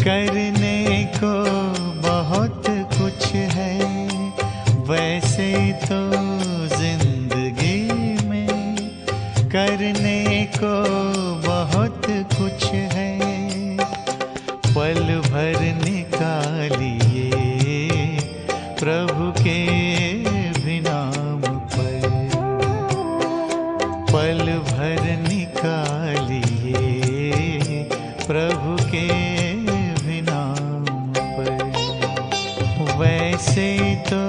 करने को बहुत कुछ है, वैसे तो जिंदगी में करने को बहुत कुछ है। पल भर निकालिए प्रभु के भी नाम पर, पल भर निकालिए प्रभु के भी नाम पर। वैसे तो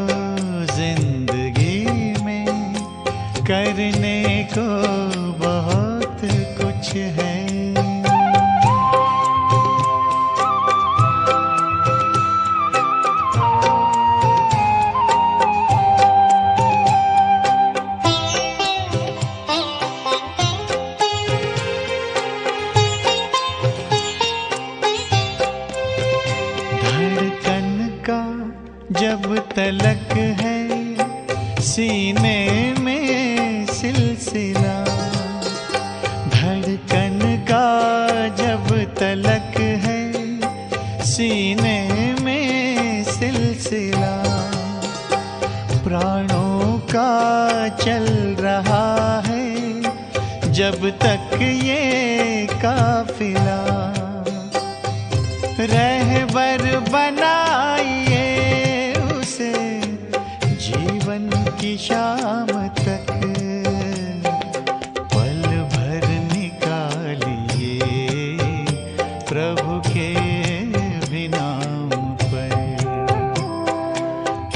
जिंदगी में करने को बहुत कुछ है। जब तलक है सीने में सिलसिला, धड़कन का जब तलक है सीने में सिलसिला, प्राणों का चल रहा है जब तक ये काफिला। रहबर बनाइए उसे जीवन की शाम तक, पल भर निकालिए प्रभु के भी नाम पर,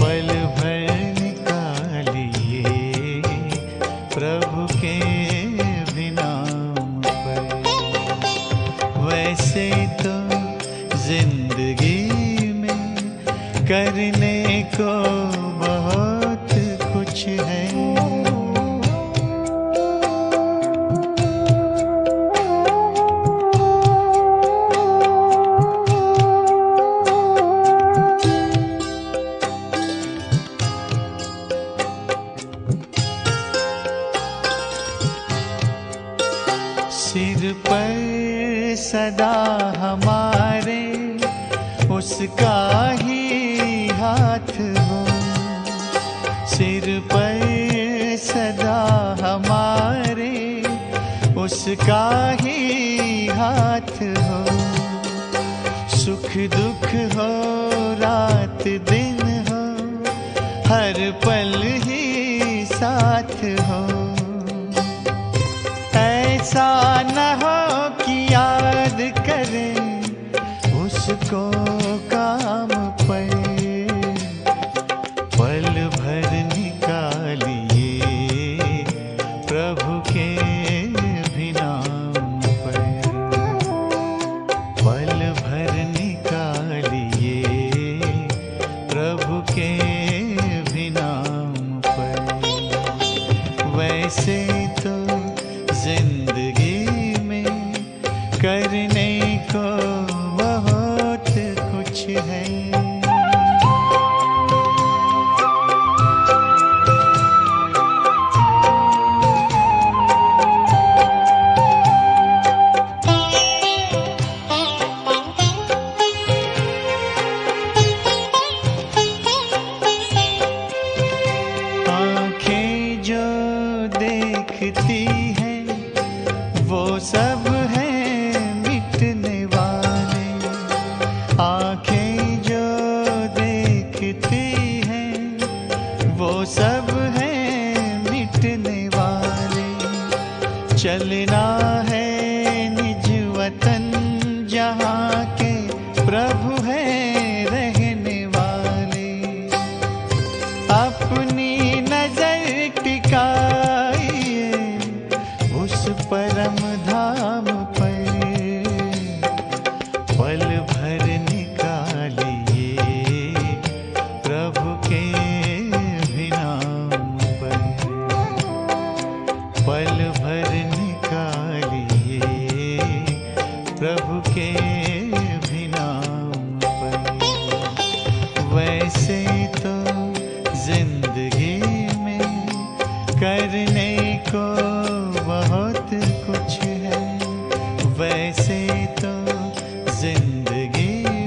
पल भर निकालिए प्रभु के भी नाम पर। वैसे तो जिंदगी में करने को बहुत कुछ है। सिर पर सदा हमारे उसका ही हाथ हो, सिर पर सदा हमारे उसका ही हाथ हो। सुख दुख हो रात दिन हो, हर पल ही साथ हो। ऐसा न हो कि याद करें उसको काम पर, पल भर निकालिए प्रभु के भी नाम पर, पल भर निकालिए प्रभु के भी नाम पर। वैसे तो जिंदगी में करने को बहुत कुछ है। आँखें जो देखती हैं वो सब हैं मिटने वाले, आँखें जो देखती हैं वो सब हैं मिटने वाले। चलना है निज वतन जहाँ के प्रभु हैं रहने वाले, अपनी नजर टिकाइए उस परम धाम पर, पल भर निकालिए प्रभु के भी नाम पर, पल भर निकालिए प्रभु के भी नाम पर। वैसे तो जिंदगी में करने को बहुत कुछ है, वैसे तो जिंदगी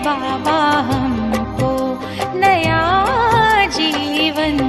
बाबा हमको नया जीवन।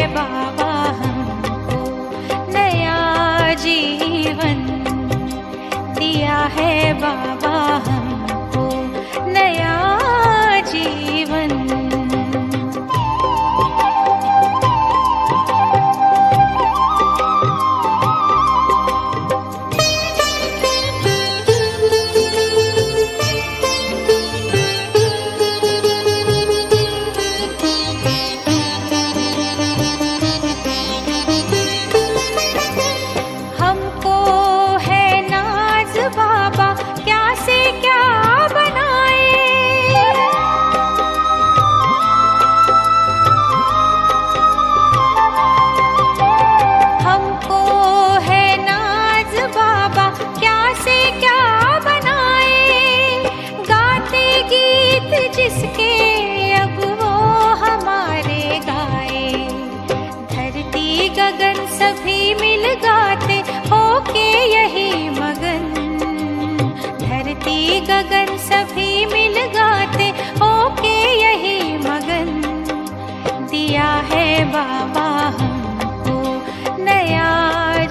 बाबा हमको नया जीवन दिया है, बाबा हमको नया जीवन। गगन सभी मिल गाते होके यही मगन, धरती गगन सभी मिल गाते होके यही मगन। दिया है बाबा हमको नया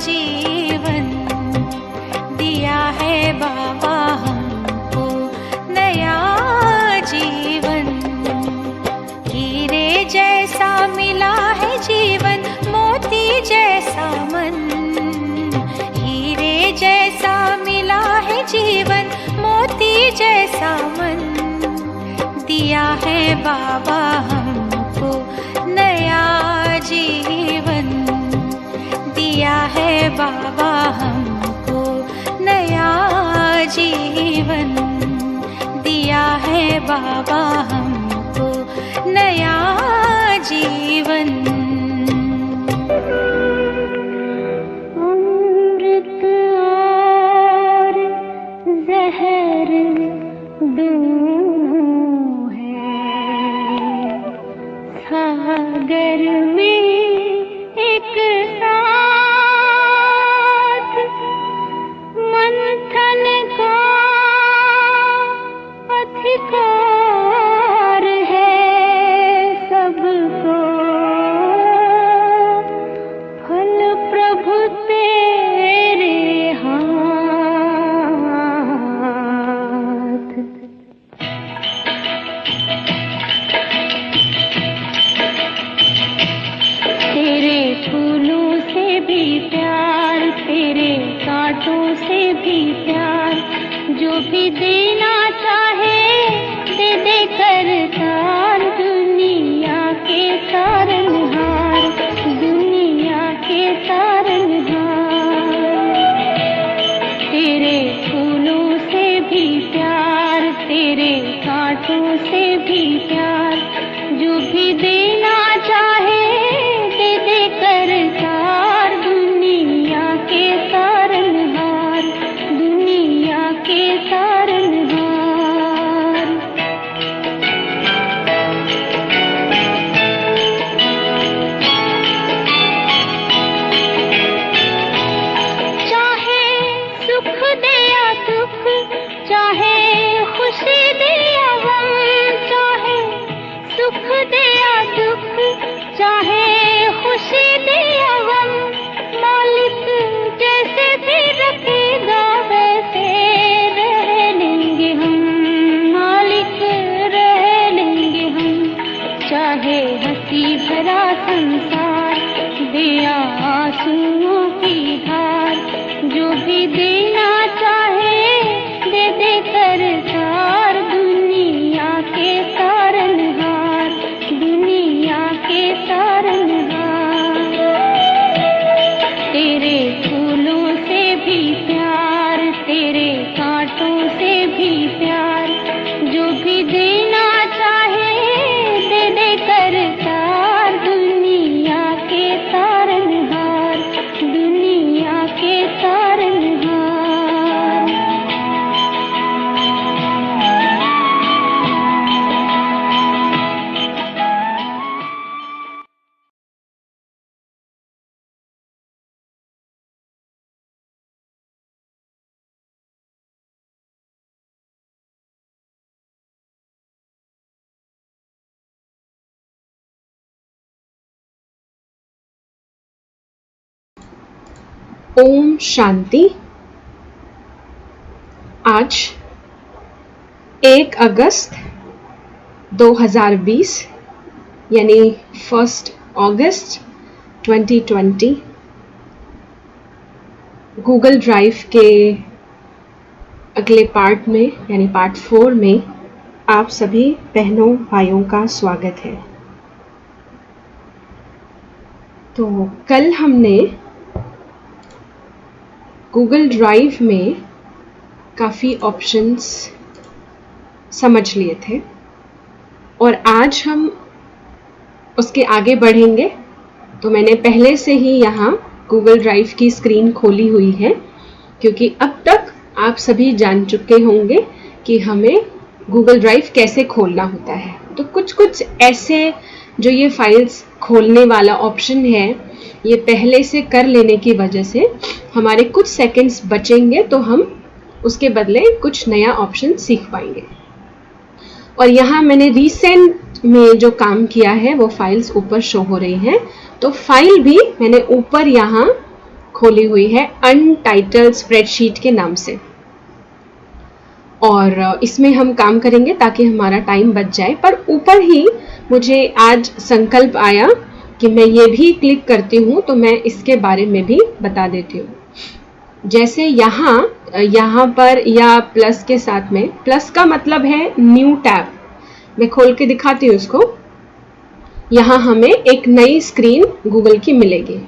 जीवन, दिया है बाबा हमको नया जीवन। हीरे जैसा मिला है जीवन, मोती जैसा मन, हीरे जैसा मिला है जीवन, मोती जैसा मन। दिया है बाबा हमको नया जीवन, दिया है बाबा हमको नया जीवन, दिया है बाबा हमको नया जीवन। अमृत और जहर दोनों है, सागर में एक साथ मंथन का अधिकार ओम शांति। आज 1 अगस्त 2020 यानी 1 अगस्त 2020 गूगल ड्राइव के अगले पार्ट में यानी पार्ट 4 में आप सभी बहनों भाइयों का स्वागत है। तो कल हमने गूगल ड्राइव में काफ़ी ऑप्शंस समझ लिए थे और आज हम उसके आगे बढ़ेंगे। तो मैंने पहले से ही यहाँ गूगल ड्राइव की स्क्रीन खोली हुई है क्योंकि अब तक आप सभी जान चुके होंगे कि हमें गूगल ड्राइव कैसे खोलना होता है। तो कुछ ऐसे जो ये फाइल्स खोलने वाला ऑप्शन है ये पहले से कर लेने की वजह से हमारे कुछ सेकंड्स बचेंगे, तो हम उसके बदले कुछ नया ऑप्शन सीख पाएंगे। और यहाँ मैंने रिसेंट में जो काम किया है वो फाइल्स ऊपर शो हो रही हैं। तो फाइल भी मैंने ऊपर यहाँ खोली हुई है अनटाइटल्ड स्प्रेडशीट के नाम से, और इसमें हम काम करेंगे ताकि हमारा टाइम बच जाए। पर ऊपर ही मुझे आज संकल्प आया कि मैं ये भी क्लिक करती हूँ तो मैं इसके बारे में भी बता देती हूँ। जैसे यहाँ पर या प्लस के साथ में, प्लस का मतलब है न्यू टैब। मैं खोल के दिखाती हूँ इसको। यहाँ हमें एक नई स्क्रीन गूगल की मिलेगी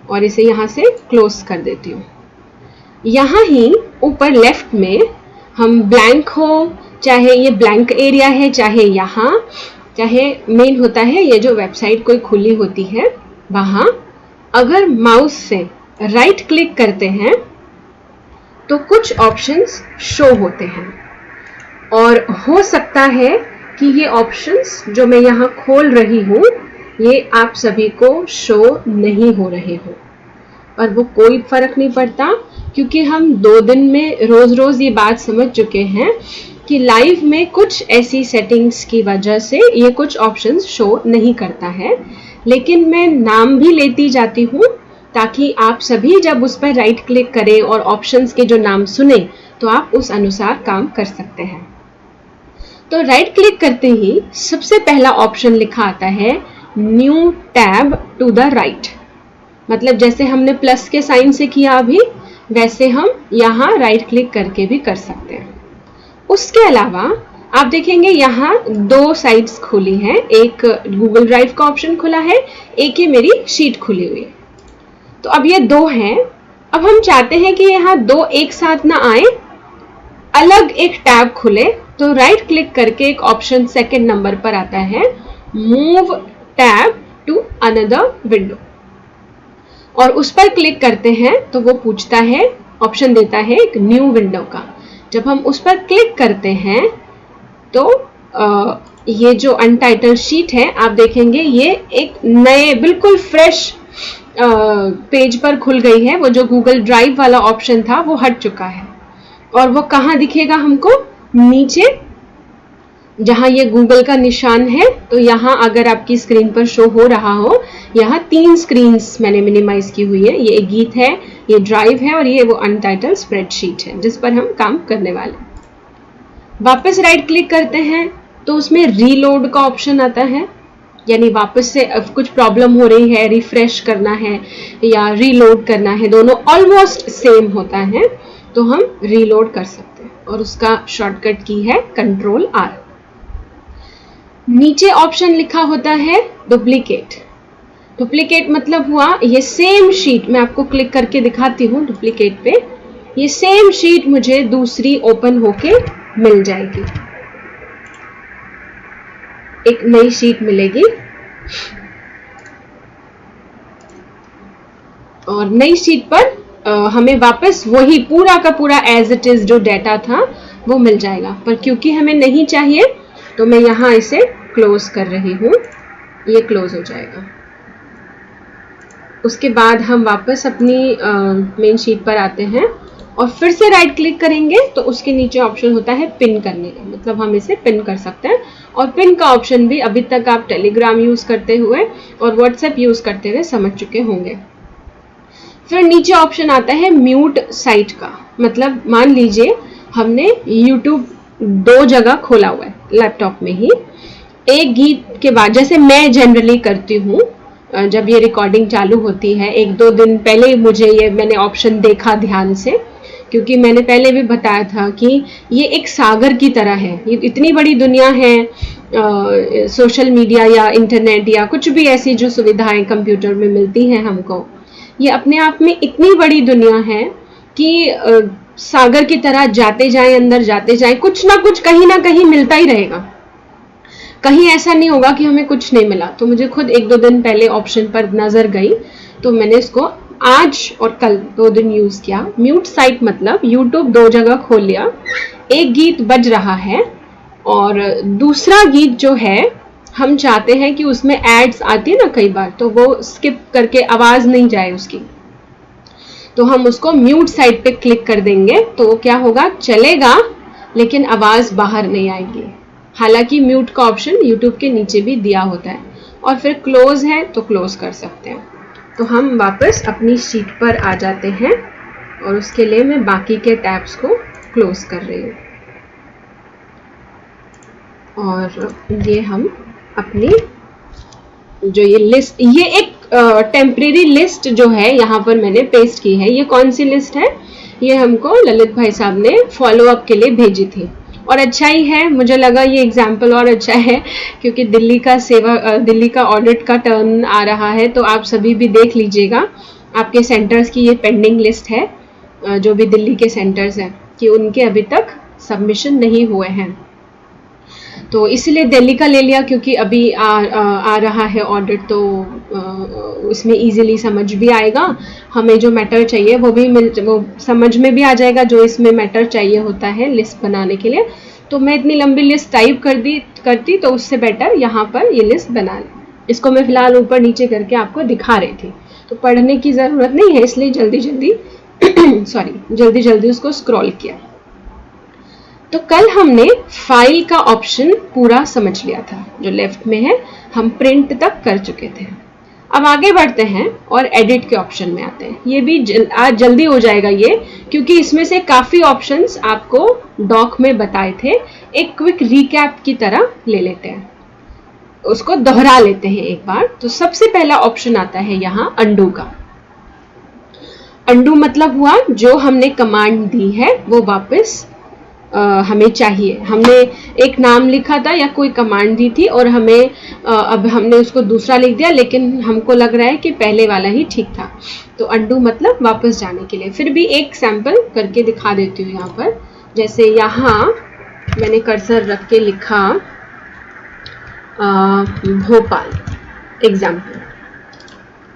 और इसे यहाँ से क्लोज कर देती हूँ। यहाँ ही ऊपर लेफ्ट में हम ब्लैंक हो, चाहे ये ब्लैंक एरिया है, चाहे मेन होता है ये जो वेबसाइट कोई खुली होती है वहाँ, अगर माउस से राइट क्लिक करते हैं तो कुछ ऑप्शंस शो होते हैं। और हो सकता है कि ये ऑप्शंस जो मैं यहाँ खोल रही हूँ ये आप सभी को शो नहीं हो रहे हो, और वो कोई फर्क नहीं पड़ता क्योंकि हम 2 दिन में रोज ये बात समझ चुके हैं कि लाइव में कुछ ऐसी सेटिंग्स की वजह से ये कुछ ऑप्शंस शो नहीं करता है। लेकिन मैं नाम भी लेती जाती हूँ ताकि आप सभी जब उस पर राइट क्लिक करें और ऑप्शंस के जो नाम सुने तो आप उस अनुसार काम कर सकते हैं। तो राइट क्लिक करते ही सबसे पहला ऑप्शन लिखा आता है new tab to the right. मतलब जैसे हमने प्लस के साइन से किया अभी, वैसे हम यहाँ राइट क्लिक करके भी कर सकते हैं। उसके अलावा आप देखेंगे यहाँ 2 साइट्स खुली हैं, एक गूगल ड्राइव का ऑप्शन खुला है, एक ही मेरी शीट खुली हुई है। तो अब ये 2 हैं। अब हम चाहते हैं कि यहाँ 2 एक साथ ना आए, अलग एक टैब खुले। तो राइट क्लिक करके एक ऑप्शन सेकंड नंबर पर आता है move tab to another window, और उस पर क्लिक करते हैं तो वो पूछता है, ऑप्शन देता है एक न्यू विंडो का। जब हम उस पर क्लिक करते हैं तो ये जो अनटाइटल्ड शीट है आप देखेंगे ये एक नए बिल्कुल फ्रेश पेज पर खुल गई है। वो जो गूगल ड्राइव वाला ऑप्शन था वो हट चुका है। और वो कहाँ दिखेगा हमको? नीचे जहाँ ये गूगल का निशान है। तो यहाँ अगर आपकी स्क्रीन पर शो हो रहा हो, यहाँ 3 स्क्रीन्स मैंने मिनिमाइज की हुई है। ये एक गीत है, ये ड्राइव है और ये वो अनटाइटल्ड स्प्रेडशीट है जिस पर हम काम करने वाले। वापस राइट क्लिक करते हैं तो उसमें रीलोड का ऑप्शन आता है, यानी वापस से कुछ प्रॉब्लम हो रही है, रिफ्रेश करना है या रीलोड करना है, दोनों ऑलमोस्ट सेम होता है तो हम रीलोड कर सकते हैं। और उसका शॉर्टकट की है Ctrl+R। नीचे ऑप्शन लिखा होता है डुप्लीकेट। डुप्लीकेट मतलब हुआ ये सेम शीट, मैं आपको क्लिक करके दिखाती हूँ डुप्लीकेट पे। ये सेम शीट मुझे दूसरी ओपन होके मिल जाएगी, एक नई शीट मिलेगी। और नई शीट पर हमें वापस वही पूरा का पूरा एज इट इज जो डाटा था वो मिल जाएगा। पर क्योंकि हमें नहीं चाहिए तो मैं यहाँ इसे क्लोज कर रही हूँ, ये क्लोज हो जाएगा। उसके बाद हम वापस अपनी मेन शीट पर आते हैं और फिर से राइट क्लिक करेंगे तो उसके नीचे ऑप्शन होता है पिन करने का, मतलब हम इसे पिन कर सकते हैं। और पिन का ऑप्शन भी अभी तक आप टेलीग्राम यूज करते हुए और व्हाट्सएप यूज करते हुए समझ चुके होंगे। फिर नीचे ऑप्शन आता है म्यूट साइट का, मतलब मान लीजिए हमने YouTube 2 जगह खोला हुआ है लैपटॉप में ही। एक गीत के बाद, जैसे मैं जनरली करती हूँ जब ये रिकॉर्डिंग चालू होती है, 1-2 दिन पहले मुझे ये मैंने ऑप्शन देखा ध्यान से, क्योंकि मैंने पहले भी बताया था कि ये एक सागर की तरह है। ये इतनी बड़ी दुनिया है, सोशल मीडिया या इंटरनेट या कुछ भी ऐसी जो सुविधाएं कंप्यूटर में मिलती हैं हमको, ये अपने आप में इतनी बड़ी दुनिया है कि सागर की तरह जाते जाएं, अंदर जाते जाएं, कुछ ना कुछ कहीं ना कहीं मिलता ही रहेगा। कहीं ऐसा नहीं होगा कि हमें कुछ नहीं मिला। तो मुझे खुद 1-2 दिन पहले ऑप्शन पर नजर गई, तो मैंने इसको आज और कल 2 दिन यूज किया। म्यूट साइट मतलब YouTube 2 जगह खोल लिया, एक गीत बज रहा है और दूसरा गीत जो है हम चाहते हैं कि उसमें एड्स आती है ना कई बार, तो वो स्किप करके आवाज नहीं जाए उसकी, तो हम उसको म्यूट साइट पे क्लिक कर देंगे। तो वो क्या होगा, चलेगा लेकिन आवाज बाहर नहीं आएगी। हालांकि म्यूट का ऑप्शन YouTube के नीचे भी दिया होता है। और फिर क्लोज है तो क्लोज कर सकते हैं। तो हम वापस अपनी शीट पर आ जाते हैं और उसके लिए मैं बाकी के टैब्स को क्लोज कर रही हूँ। और ये हम अपनी जो ये लिस्ट, ये एक टेम्परेरी लिस्ट जो है यहाँ पर मैंने पेस्ट की है। ये कौन सी लिस्ट है, ये हमको ललित भाई साहब ने फॉलो अप के लिए भेजी थी। और अच्छा ही है, मुझे लगा ये एग्जाम्पल और अच्छा है क्योंकि दिल्ली का ऑडिट का टर्न आ रहा है, तो आप सभी भी देख लीजिएगा। आपके सेंटर्स की ये पेंडिंग लिस्ट है, जो भी दिल्ली के सेंटर्स हैं, कि उनके अभी तक सबमिशन नहीं हुए हैं। तो इसलिए दिल्ली का ले लिया क्योंकि अभी आ रहा है ऑडिट, तो उसमें इजीली समझ भी आएगा। हमें जो मैटर चाहिए वो समझ में भी आ जाएगा, जो इसमें मैटर चाहिए होता है लिस्ट बनाने के लिए। तो मैं इतनी लंबी लिस्ट टाइप करती तो उससे बेटर यहाँ पर ये लिस्ट बना ली। इसको मैं फिलहाल ऊपर नीचे करके आपको दिखा रही थी, तो पढ़ने की ज़रूरत नहीं है, इसलिए जल्दी जल्दी उसको स्क्रॉल किया। तो कल हमने फाइल का ऑप्शन पूरा समझ लिया था, जो लेफ्ट में है, हम प्रिंट तक कर चुके थे। अब आगे बढ़ते हैं और एडिट के ऑप्शन में आते हैं। ये भी आज जल्दी हो जाएगा ये, क्योंकि इसमें से काफ़ी ऑप्शंस आपको डॉक में बताए थे। एक क्विक रिकैप की तरह ले लेते हैं, उसको दोहरा लेते हैं एक बार। तो सबसे पहला ऑप्शन आता है यहाँ अंडू का। अंडू मतलब हुआ जो हमने कमांड दी है वो वापस हमें चाहिए। हमने एक नाम लिखा था या कोई कमांड दी थी और हमें अब हमने उसको दूसरा लिख दिया, लेकिन हमको लग रहा है कि पहले वाला ही ठीक था। तो अंडू मतलब वापस जाने के लिए। फिर भी एक सैंपल करके दिखा देती हूँ यहाँ पर। जैसे यहाँ मैंने कर्सर रख के लिखा भोपाल एग्जाम्पल,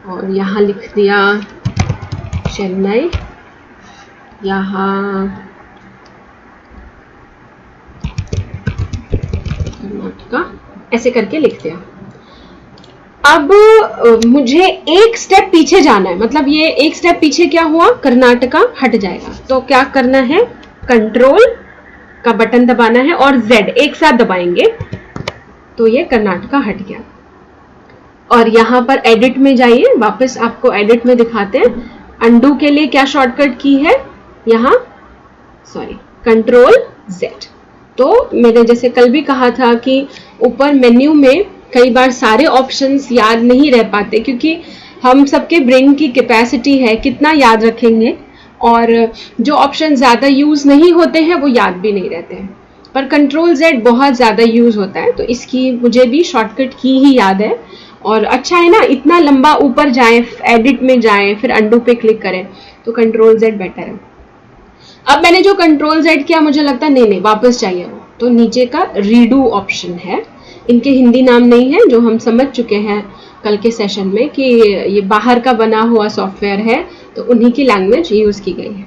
और यहाँ लिख दिया चेन्नई, यहाँ कर्नाटका, ऐसे करके लिख दिया। अब मुझे एक स्टेप पीछे जाना है, मतलब ये एक स्टेप पीछे क्या हुआ, कर्नाटका हट जाएगा। तो क्या करना है, कंट्रोल का बटन दबाना है और Z एक साथ दबाएंगे तो ये कर्नाटका हट गया। और यहाँ पर एडिट में जाइए, वापस आपको एडिट में दिखाते हैं। अंडू के लिए क्या शॉर्टकट की है, यहाँ कंट्रोल Z। तो मैंने जैसे कल भी कहा था कि ऊपर मेन्यू में कई बार सारे ऑप्शंस याद नहीं रह पाते, क्योंकि हम सबके ब्रेन की कैपेसिटी है, कितना याद रखेंगे, और जो ऑप्शन ज़्यादा यूज़ नहीं होते हैं वो याद भी नहीं रहते हैं। पर कंट्रोल Z बहुत ज़्यादा यूज़ होता है, तो इसकी मुझे भी शॉर्टकट की ही याद है। और अच्छा है ना, इतना लंबा ऊपर जाएं, एडिट में जाएं, फिर अंडू पे क्लिक करें, तो कंट्रोल Z बेटर है। अब मैंने जो कंट्रोल Z किया, मुझे लगता है नहीं वापस चाहिए वो, तो नीचे का रीडू ऑप्शन है। इनके हिंदी नाम नहीं है, जो हम समझ चुके हैं कल के सेशन में कि ये बाहर का बना हुआ सॉफ्टवेयर है, तो उन्हीं की लैंग्वेज यूज़ की गई है।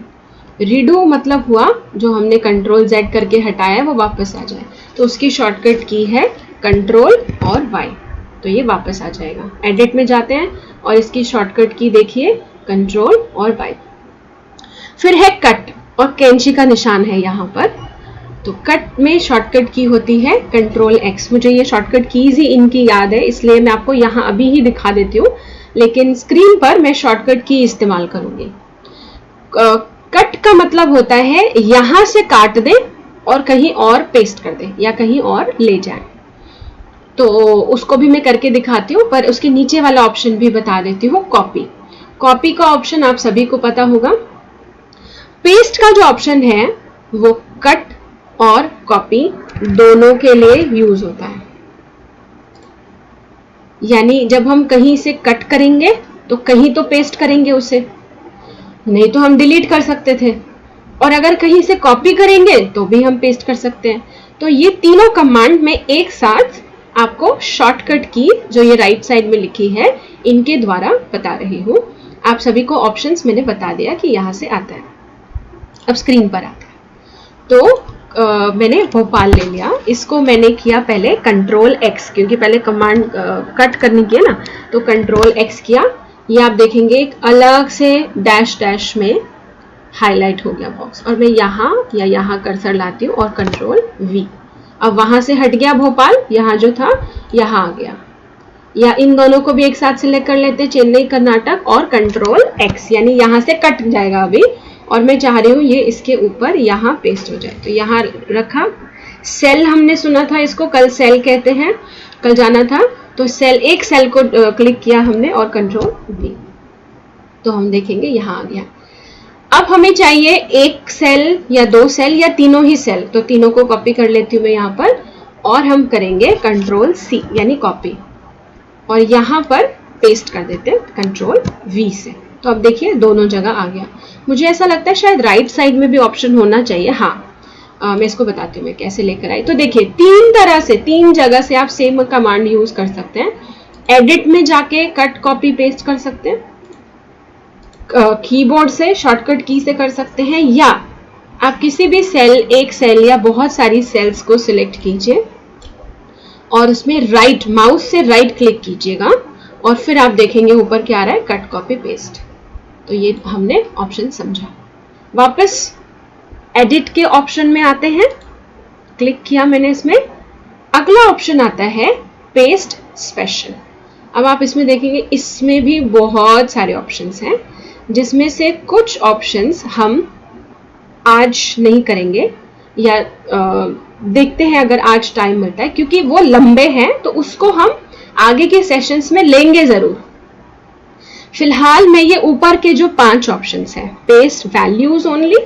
रीडू मतलब हुआ जो हमने कंट्रोल Z करके हटाया वो वापस आ जाए, तो उसकी शॉर्टकट की है कंट्रोल और Y, तो ये वापस आ जाएगा। एडिट में जाते हैं और इसकी शॉर्टकट की देखिए कंट्रोल और Y। फिर है कट और कैंची का निशान है यहाँ पर। तो कट में शॉर्टकट की होती है कंट्रोल एक्स। मुझे ये शॉर्टकट कीज ही इनकी याद है, इसलिए मैं आपको यहाँ अभी ही दिखा देती हूँ, लेकिन स्क्रीन पर मैं शॉर्टकट की इस्तेमाल करूंगी। कट का मतलब होता है यहां से काट दे और कहीं और पेस्ट कर दे या कहीं और ले जाए। तो उसको भी मैं करके दिखाती हूँ, पर उसके नीचे वाला ऑप्शन भी बता देती हूँ, कॉपी। कॉपी का ऑप्शन आप सभी को पता होगा। पेस्ट का जो ऑप्शन है वो कट और कॉपी दोनों के लिए यूज होता है। यानी जब हम कहीं से कट करेंगे तो कहीं तो पेस्ट करेंगे उसे, नहीं तो हम डिलीट कर सकते थे, और अगर कहीं से कॉपी करेंगे तो भी हम पेस्ट कर सकते हैं। तो ये तीनों कमांड में एक साथ आपको शॉर्टकट की जो ये राइट साइड में लिखी है इनके द्वारा बता रही हूँ। आप सभी को ऑप्शंस मैंने बता दिया कि यहां से आता है, अब स्क्रीन पर आता है। तो मैंने भोपाल ले लिया, इसको मैंने किया पहले कंट्रोल एक्स, क्योंकि पहले कमांड कट करनी की है ना, तो कंट्रोल एक्स किया। ये आप देखेंगे एक अलग से डैश डैश में हाईलाइट हो गया बॉक्स, और मैं यहाँ या यहाँ कर्सर लाती हूँ और कंट्रोल वी। अब वहां से हट गया भोपाल, यहाँ जो था यहाँ आ गया। या इन दोनों को भी एक साथ सिलेक्ट कर लेते, चेन्नई कर्नाटक और कंट्रोल एक्स, यानी यहाँ से कट जाएगा अभी, और मैं चाह रही हूँ ये इसके ऊपर यहाँ पेस्ट हो जाए। तो यहाँ रखा। सेल हमने सुना था, इसको कल सेल कहते हैं, कल जाना था, तो सेल, एक सेल को क्लिक किया हमने और कंट्रोल वी, तो हम देखेंगे यहाँ आ गया। अब हमें चाहिए एक सेल या दो सेल या तीनों ही सेल, तो तीनों को कॉपी कर लेती हूँ मैं यहाँ पर, और हम करेंगे कंट्रोल सी यानी कॉपी, और यहाँ पर पेस्ट कर देते हैं कंट्रोल वी से। तो अब देखिए दोनों जगह आ गया। मुझे ऐसा लगता है शायद राइट साइड में भी ऑप्शन होना चाहिए। हाँ, मैं इसको बताती हूँ मैं कैसे लेकर आई। तो देखिए तीन तरह से, तीन जगह से आप सेम कमांड यूज कर सकते हैं। एडिट में जाके कट कॉपी पेस्ट कर सकते हैं, कीबोर्ड से शॉर्टकट की से कर सकते हैं, या आप किसी भी सेल, एक सेल या बहुत सारी सेल्स को सिलेक्ट कीजिए और उसमें राइट माउस से राइट क्लिक कीजिएगा, और फिर आप देखेंगे ऊपर क्या आ रहा है, कट कॉपी पेस्ट। तो ये हमने ऑप्शन समझा। वापस एडिट के ऑप्शन में आते हैं, क्लिक किया मैंने इसमें, अगला ऑप्शन आता है पेस्ट स्पेशल। अब आप इसमें देखेंगे इसमें भी बहुत सारे ऑप्शंस हैं, जिसमें से कुछ ऑप्शंस हम आज नहीं करेंगे, या देखते हैं अगर आज टाइम मिलता है, क्योंकि वो लंबे हैं तो उसको हम आगे के सेशंस में लेंगे जरूर। फिलहाल मैं ये ऊपर के जो 5 ऑप्शंस हैं, paste values only,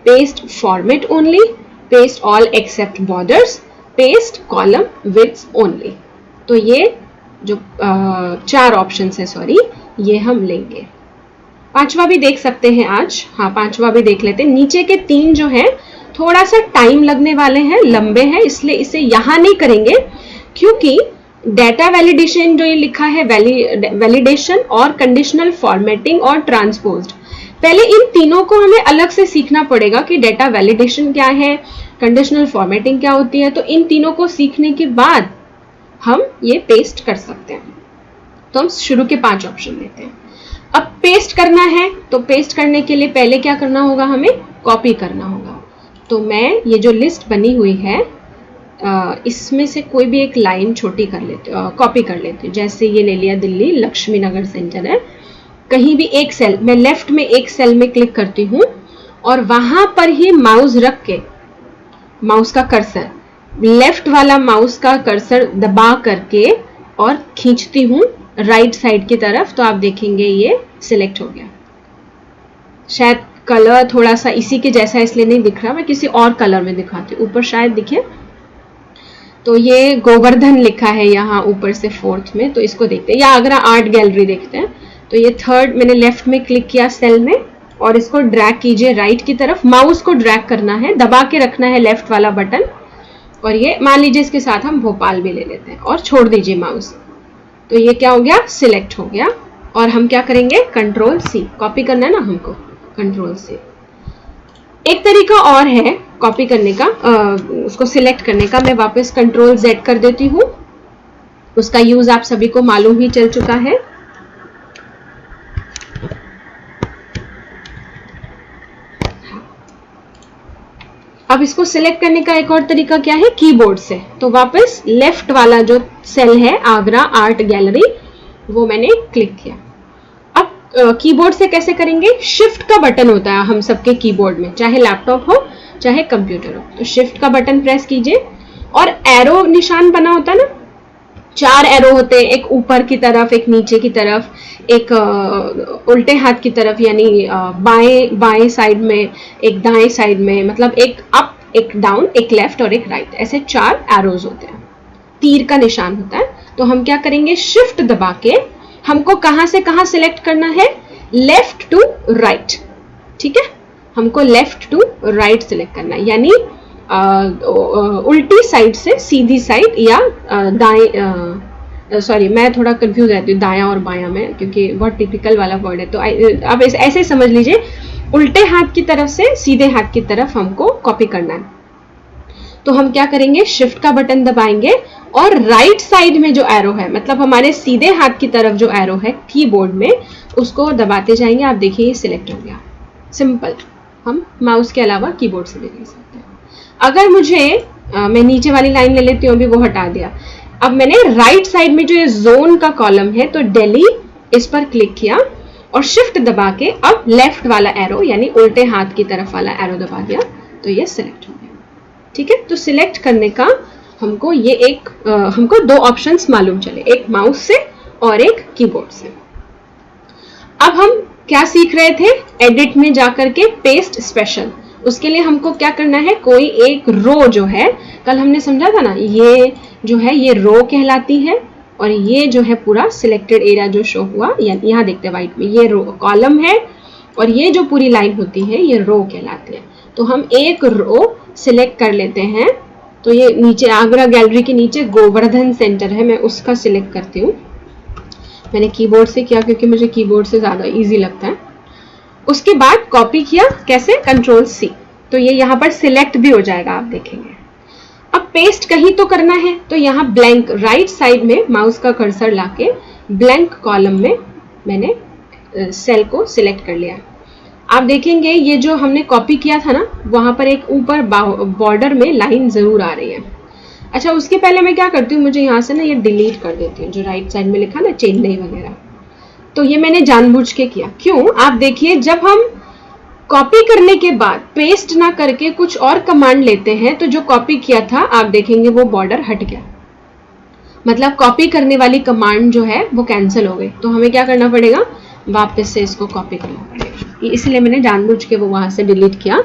paste format only, paste all except borders, paste column width only, तो ये जो 4 ऑप्शंस है, सॉरी, ये हम लेंगे। 5वां भी देख सकते हैं आज, हाँ 5वां भी देख लेते हैं। नीचे के 3 जो है थोड़ा सा टाइम लगने वाले हैं, लंबे हैं, इसलिए इसे यहां नहीं करेंगे, क्योंकि डेटा वैलिडेशन जो ये लिखा है, वैलिडेशन और कंडीशनल फॉर्मेटिंग और ट्रांसपोज्ड, पहले इन तीनों को हमें अलग से सीखना पड़ेगा कि डेटा वैलिडेशन क्या है, कंडीशनल फॉर्मेटिंग क्या होती है। तो इन तीनों को सीखने के बाद हम ये पेस्ट कर सकते हैं। तो हम शुरू के 5 ऑप्शन लेते हैं। अब पेस्ट करना है, तो पेस्ट करने के लिए पहले क्या करना होगा, हमें कॉपी करना होगा। तो मैं ये जो लिस्ट बनी हुई है इसमें से कोई भी एक लाइन छोटी कर लेती हूँ, कॉपी कर लेती हूँ। जैसे ये ले लिया, दिल्ली लक्ष्मी नगर सेंटर है, कहीं भी एक सेल, मैं लेफ्ट में एक सेल में क्लिक करती हूँ और वहां पर ही माउस रख के, माउस का कर्सर, लेफ्ट वाला माउस का कर्सर दबा करके और खींचती हूँ राइट साइड की तरफ, तो आप देखेंगे ये सिलेक्ट हो गया। शायद कलर थोड़ा सा इसी के जैसा इसलिए नहीं दिख रहा, मैं किसी और कलर में दिखाती हूँ, ऊपर शायद दिखे। तो ये गोवर्धन लिखा है यहाँ ऊपर से 4th में, तो इसको देखते हैं, या आगरा आर्ट गैलरी देखते हैं। तो ये 3rd मैंने लेफ्ट में क्लिक किया सेल में, और इसको ड्रैग कीजिए राइट की तरफ, माउस को ड्रैग करना है, दबा के रखना है लेफ्ट वाला बटन, और ये मान लीजिए इसके साथ हम भोपाल भी ले लेते हैं, और छोड़ दीजिए माउस। तो ये क्या हो गया, सिलेक्ट हो गया। और हम क्या करेंगे, कंट्रोल सी, कॉपी करना है ना हमको, कंट्रोल सी। एक तरीका और है कॉपी करने का, उसको सिलेक्ट करने का, मैं वापस कंट्रोल Z कर देती हूँ, उसका यूज आप सभी को मालूम ही चल चुका है। अब इसको सिलेक्ट करने का एक और तरीका क्या है, कीबोर्ड से। तो वापस लेफ्ट वाला जो सेल है आगरा आर्ट गैलरी, वो मैंने क्लिक किया। अब कीबोर्ड से कैसे करेंगे, शिफ्ट का बटन होता है हम सबके कीबोर्ड में, चाहे लैपटॉप हो चाहे कंप्यूटर हो। तो शिफ्ट का बटन प्रेस कीजिए और एरो निशान बना होता है ना, 4 एरो होते हैं, एक ऊपर की तरफ, एक नीचे की तरफ, एक उल्टे हाथ की तरफ यानी बाएं साइड में, एक दाएं साइड में, मतलब एक अप, एक डाउन, एक लेफ्ट और एक राइट, ऐसे 4 एरोज होते हैं, तीर का निशान होता है। तो हम क्या करेंगे, शिफ्ट दबा के हमको कहां से कहां सिलेक्ट करना है, लेफ्ट टू राइट, ठीक है, हमको लेफ्ट टू राइट सिलेक्ट करना है, यानी उल्टी साइड से सीधी साइड या दाएं, सॉरी मैं थोड़ा कंफ्यूज रहती हूँ दायां और बायां में, क्योंकि बहुत टिपिकल वाला वर्ड है। तो अब ऐसे समझ लीजिए, उल्टे हाथ की तरफ से सीधे हाथ की तरफ हमको कॉपी करना है। तो हम क्या करेंगे, शिफ्ट का बटन दबाएंगे और राइट साइड में जो एरो है, मतलब हमारे सीधे हाथ की तरफ जो एरो है कीबोर्ड में, उसको दबाते जाएंगे। आप देखिए ये सिलेक्ट हो गया, सिंपल। हम माउस के अलावा कीबोर्ड से भी कर सकते हैं। अगर मुझे मैं नीचे वाली लाइन ले लेती हूँ, अभी वो हटा दिया। अब मैंने राइट साइड में जो ये जोन का कॉलम है, तो दिल्ली, इस पर क्लिक किया और शिफ्ट दबा के अब लेफ्ट वाला एरो यानी उल्टे हाथ की तरफ वाला एरो दबा दिया, तो ये सिलेक्ट हो गया, ठीक है। तो सिलेक्ट करने का हमको ये हमको 2 ऑप्शंस मालूम चले, एक माउस से और एक कीबोर्ड से। अब हम क्या सीख रहे थे, एडिट में जाकर के पेस्ट स्पेशल। उसके लिए हमको क्या करना है, कोई एक रो जो है, कल हमने समझा था ना, ये जो है ये रो कहलाती है, और ये जो है पूरा सिलेक्टेड एरिया जो शो हुआ, यहाँ देखते हैं व्हाइट में, ये रो कॉलम है, और ये जो पूरी लाइन होती है ये रो कहलाती है। तो हम एक रो सिलेक्ट कर लेते हैं। तो ये नीचे आगरा गैलरी के नीचे गोवर्धन सेंटर है, मैं उसका सिलेक्ट करती हूँ। मैंने कीबोर्ड से किया क्योंकि मुझे कीबोर्ड से ज्यादा इजी लगता है। उसके बाद कॉपी किया, कैसे, कंट्रोल C, तो ये यहाँ पर सिलेक्ट भी हो जाएगा, आप देखेंगे। अब पेस्ट कहीं तो करना है, तो यहाँ ब्लैंक राइट साइड में माउस का कर्सर लाके ब्लैंक कॉलम में मैंने सेल को सिलेक्ट कर लिया। आप देखेंगे ये जो हमने कॉपी किया था ना, वहां पर एक ऊपर बॉर्डर में लाइन जरूर आ रही है। अच्छा, उसके पहले मैं क्या करती हूँ, मुझे यहाँ से ना ये डिलीट कर देती हूँ, जो राइट साइड में लिखा ना चेन्नई वगैरह, तो ये मैंने जानबूझ के किया। क्यों, आप देखिए, जब हम कॉपी करने के बाद पेस्ट ना करके कुछ और कमांड लेते हैं, तो जो कॉपी किया था आप देखेंगे वो बॉर्डर हट गया, मतलब कॉपी करने वाली कमांड जो है वो कैंसिल हो गई। तो हमें क्या करना पड़ेगा, वापस से इसको कॉपी करना पड़ेगा। इसलिए मैंने जानबूझ के वो वहां से डिलीट किया,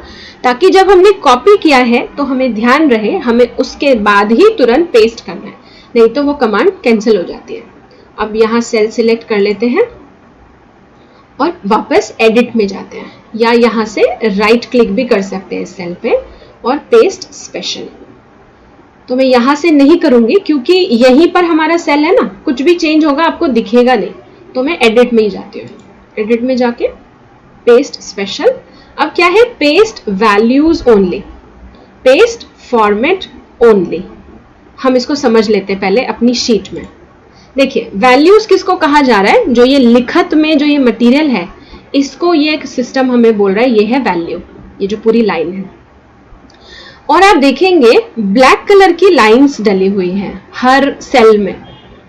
ताकि जब हमने कॉपी किया है तो हमें ध्यान रहे हमें उसके बाद ही तुरंत पेस्ट करना है, नहीं तो वो कमांड कैंसिल हो जाती है। अब यहाँ सेल सिलेक्ट कर लेते हैं और वापस एडिट में जाते हैं, या यहाँ से राइट क्लिक भी कर सकते हैं इस सेल पे और पेस्ट स्पेशल। तो मैं यहाँ से नहीं करूंगी क्योंकि यहीं पर हमारा सेल है ना, कुछ भी चेंज होगा आपको दिखेगा नहीं, तो मैं एडिट में ही जाती हूँ। एडिट में जाके पेस्ट स्पेशल। अब क्या है, paste values only, paste format only. हम इसको समझ लेते हैं पहले अपनी शीट में। देखिए, वैल्यूज किसको कहा जा रहा है, जो ये लिखत में जो ये मटेरियल है, इसको ये एक सिस्टम हमें बोल रहा है ये है वैल्यू, ये जो पूरी लाइन है। और आप देखेंगे ब्लैक कलर की लाइंस डली हुई हैं हर सेल में,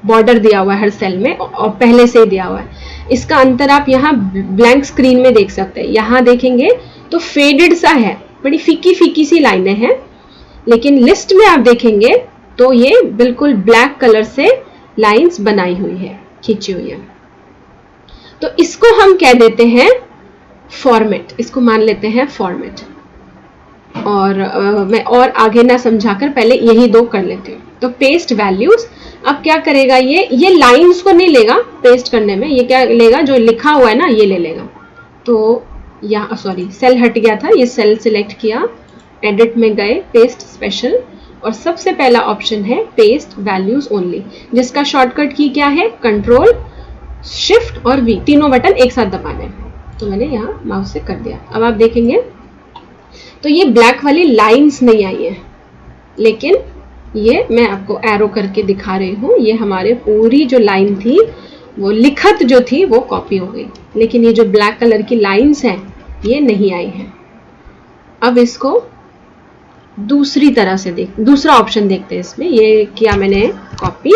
बॉर्डर दिया हुआ है हर सेल में और पहले से ही दिया हुआ है। इसका अंतर आप यहाँ ब्लैंक स्क्रीन में देख सकते हैं। यहाँ देखेंगे तो फेडेड सा है, बड़ी फीकी फीकी सी लाइनें हैं, लेकिन लिस्ट में आप देखेंगे तो ये बिल्कुल ब्लैक कलर से लाइंस बनाई हुई है, खींची हुई है। तो इसको हम कह देते हैं फॉर्मेट, इसको मान लेते हैं फॉर्मेट। और मैं और आगे ना समझाकर पहले यही 2 कर लेती हूँ। तो पेस्ट वैल्यूज, अब क्या करेगा ये लाइंस को नहीं लेगा पेस्ट करने में, ये क्या लेगा, जो लिखा हुआ है ना ये ले लेगा। तो यहाँ सॉरी सेल हट गया था, ये सेल सिलेक्ट किया, एडिट में गए, पेस्ट स्पेशल, और सबसे पहला ऑप्शन है पेस्ट वैल्यूज ओनली, जिसका शॉर्टकट की क्या है, कंट्रोल शिफ्ट और V, तीनों बटन एक साथ दबाने। तो मैंने यहाँ माउस से कर दिया। अब आप देखेंगे तो ये ब्लैक वाली लाइंस नहीं आई है, लेकिन ये मैं आपको एरो करके दिखा रही हूँ, ये हमारे पूरी जो लाइन थी वो लिखत जो थी वो कॉपी हो गई, लेकिन ये जो ब्लैक कलर की लाइंस हैं ये नहीं आई हैं। अब इसको दूसरी तरह से दूसरा ऑप्शन देखते हैं इसमें। ये किया मैंने कॉपी,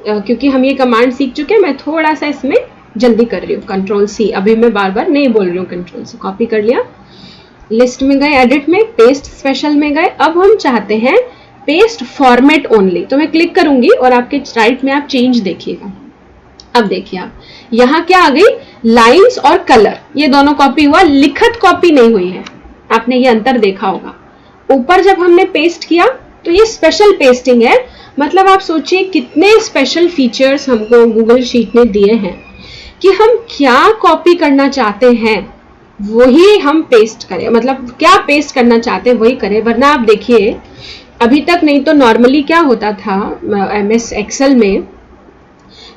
क्योंकि हम ये कमांड सीख चुके हैं, मैं थोड़ा सा इसमें जल्दी कर रही हूँ। कंट्रोल सी, अभी मैं बार बार नहीं बोल रही हूँ, कंट्रोल से कॉपी कर लिया। लिस्ट में गए, एडिट में, पेस्ट स्पेशल में गए। अब हम चाहते हैं पेस्ट फॉर्मेट ओनली, तो मैं क्लिक करूंगी और आपके राइट में आप चेंज देखिएगा। अब देखिए आप यहाँ क्या आ गई, लाइंस और कलर, ये दोनों कॉपी हुआ, लिखत कॉपी नहीं हुई है। आपने ये अंतर देखा होगा। ऊपर जब हमने पेस्ट किया तो ये स्पेशल पेस्टिंग है, मतलब आप सोचिए कितने स्पेशल फीचर्स हमको गूगल शीट ने दिए हैं कि हम क्या कॉपी करना चाहते हैं वही हम पेस्ट करें, मतलब क्या पेस्ट करना चाहते हैं वही करें। वरना आप देखिए अभी तक, नहीं तो नॉर्मली क्या होता था MS एक्सेल में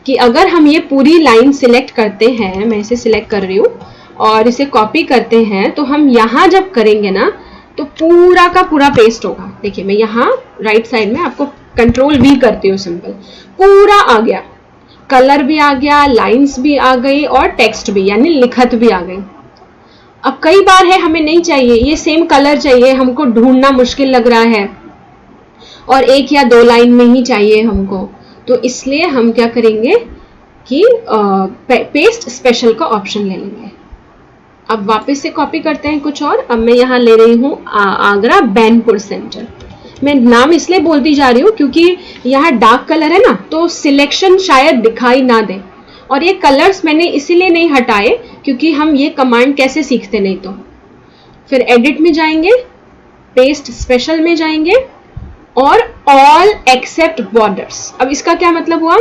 कि अगर हम ये पूरी लाइन सिलेक्ट करते हैं, मैं इसे सिलेक्ट कर रही हूँ और इसे कॉपी करते हैं, तो हम यहाँ जब करेंगे ना तो पूरा का पूरा पेस्ट होगा। देखिए मैं यहाँ राइट साइड में आपको कंट्रोल V करती हूँ, सिंपल पूरा आ गया, कलर भी आ गया, लाइंस भी आ गई और टेक्स्ट भी यानी लिखत भी आ गई। अब कई बार है हमें नहीं चाहिए, ये सेम कलर चाहिए, हमको ढूंढना मुश्किल लग रहा है और एक या दो लाइन में ही चाहिए हमको, तो इसलिए हम क्या करेंगे कि पेस्ट स्पेशल का ऑप्शन ले लेंगे। अब वापस से कॉपी करते हैं कुछ और। अब मैं यहाँ ले रही हूँ आगरा बैनपुर सेंटर। मैं नाम इसलिए बोलती जा रही हूँ क्योंकि यहाँ डार्क कलर है ना, तो सिलेक्शन शायद दिखाई ना दे, और ये कलर्स मैंने इसीलिए नहीं हटाए क्योंकि हम ये कमांड कैसे सीखते नहीं तो। फिर एडिट में जाएंगे, पेस्ट स्पेशल में जाएंगे और ऑल एक्सेप्ट बॉर्डर्स। अब इसका क्या मतलब हुआ,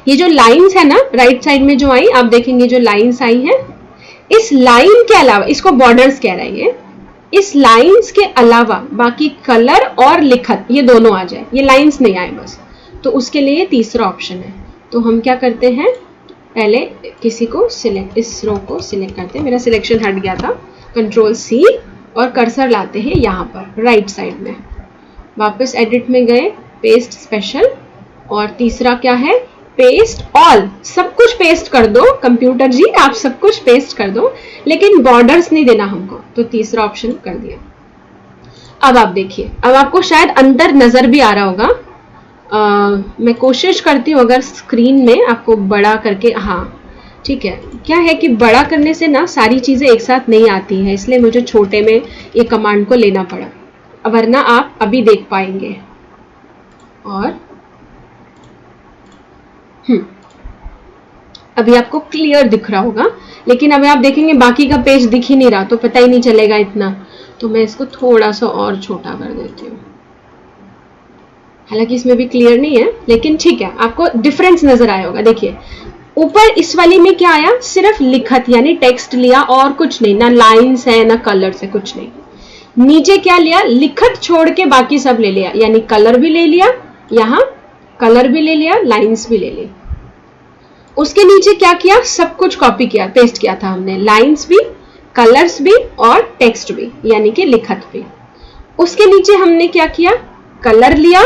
ये जो लाइंस है ना राइट साइड में जो आई, आप देखेंगे जो लाइंस आई है, इस लाइन के अलावा, इसको बॉर्डर्स कह रहे हैं, इस लाइंस के अलावा बाकी कलर और लिखत ये दोनों आ जाए, ये लाइंस नहीं आए बस, तो उसके लिए तीसरा ऑप्शन है। तो हम क्या करते हैं, पहले किसी को सिलेक्ट, इस रो को सिलेक्ट करते हैं, मेरा सिलेक्शन हट गया था, कंट्रोल C और कर्सर लाते हैं यहाँ पर राइट साइड में। वापस एडिट में गए, पेस्ट स्पेशल, और तीसरा क्या है, पेस्ट ऑल। सब कुछ पेस्ट कर दो कंप्यूटर जी, आप सब कुछ पेस्ट कर दो, लेकिन बॉर्डर्स नहीं देना हमको, तो तीसरा ऑप्शन कर दिया। अब आप देखिए, अब आपको शायद अंदर नजर भी आ रहा होगा। मैं कोशिश करती हूँ अगर स्क्रीन में आपको बड़ा करके, हाँ ठीक है। क्या है कि बड़ा करने से ना सारी चीजें एक साथ नहीं आती है, इसलिए मुझे छोटे में ये कमांड को लेना पड़ा, वरना आप अभी देख पाएंगे। और अभी आपको क्लियर दिख रहा होगा, लेकिन अभी आप देखेंगे बाकी का पेज दिख ही नहीं रहा, तो पता ही नहीं चलेगा इतना, तो मैं इसको थोड़ा सा और छोटा कर देती हूँ। हालांकि इसमें भी क्लियर नहीं है, लेकिन ठीक है, आपको डिफरेंस नजर आया होगा। देखिए ऊपर इस वाली में क्या आया, सिर्फ लिखत यानी टेक्स्ट लिया और कुछ नहीं, ना लाइंस है ना कलर्स है, कुछ नहीं। नीचे क्या लिया, लिखत छोड़ के बाकी सब ले लिया, यानी कलर भी ले लिया, यहाँ कलर भी ले लिया, लाइंस भी ले ली। उसके नीचे क्या किया, सब कुछ कॉपी किया, पेस्ट किया था हमने, लाइंस भी, कलर्स भी और टेक्स्ट भी यानी कि लिखत भी। उसके नीचे हमने क्या किया, कलर लिया,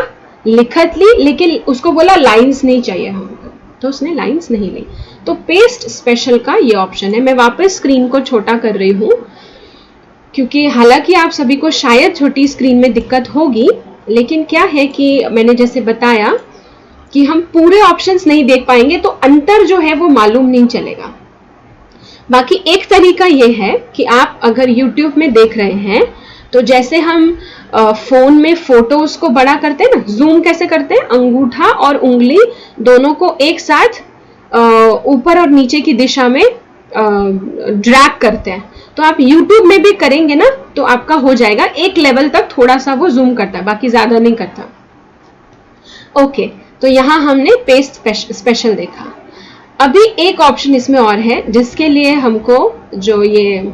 लिखत ली, लेकिन उसको बोला लाइंस नहीं चाहिए हमको, तो उसने लाइंस नहीं ली। तो पेस्ट स्पेशल का ये ऑप्शन है। मैं वापस स्क्रीन को छोटा कर रही हूँ क्योंकि हालांकि आप सभी को शायद छोटी स्क्रीन में दिक्कत होगी, लेकिन क्या है कि मैंने जैसे बताया कि हम पूरे ऑप्शंस नहीं देख पाएंगे, तो अंतर जो है वो मालूम नहीं चलेगा। बाकी एक तरीका ये है कि आप अगर YouTube में देख रहे हैं, तो जैसे हम फोन में फोटोज को बड़ा करते हैं ना, जूम कैसे करते हैं, अंगूठा और उंगली दोनों को एक साथ ऊपर और नीचे की दिशा में ड्रैग करते हैं, तो आप YouTube में भी करेंगे ना तो आपका हो जाएगा। एक लेवल तक थोड़ा सा वो जूम करता है, बाकी ज्यादा नहीं करता। ओके, तो यहाँ हमने पेस्ट स्पेशल देखा। अभी एक ऑप्शन इसमें और है जिसके लिए हमको जो ये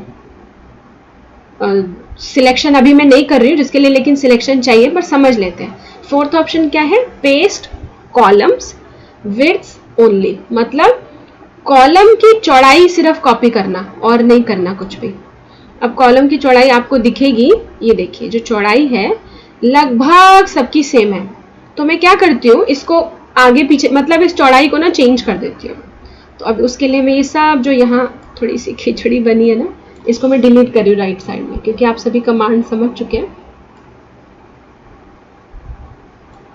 सिलेक्शन अभी मैं नहीं कर रही हूँ जिसके लिए, लेकिन सिलेक्शन चाहिए, पर समझ लेते हैं। फोर्थ ऑप्शन क्या है, पेस्ट कॉलम्स विड्थ ओनली, मतलब कॉलम की चौड़ाई सिर्फ कॉपी करना और नहीं करना कुछ भी। अब कॉलम की चौड़ाई आपको दिखेगी, ये देखिए जो चौड़ाई है लगभग सबकी सेम है, तो मैं क्या करती हूँ, इसको आगे पीछे मतलब इस चौड़ाई को ना चेंज कर देती हूँ। तो अब उसके लिए मैं ये सब जो यहाँ थोड़ी सी खिचड़ी बनी है ना, इसको मैं डिलीट कर रही हूँ राइट साइड में, क्योंकि आप सभी कमांड समझ चुके हैं।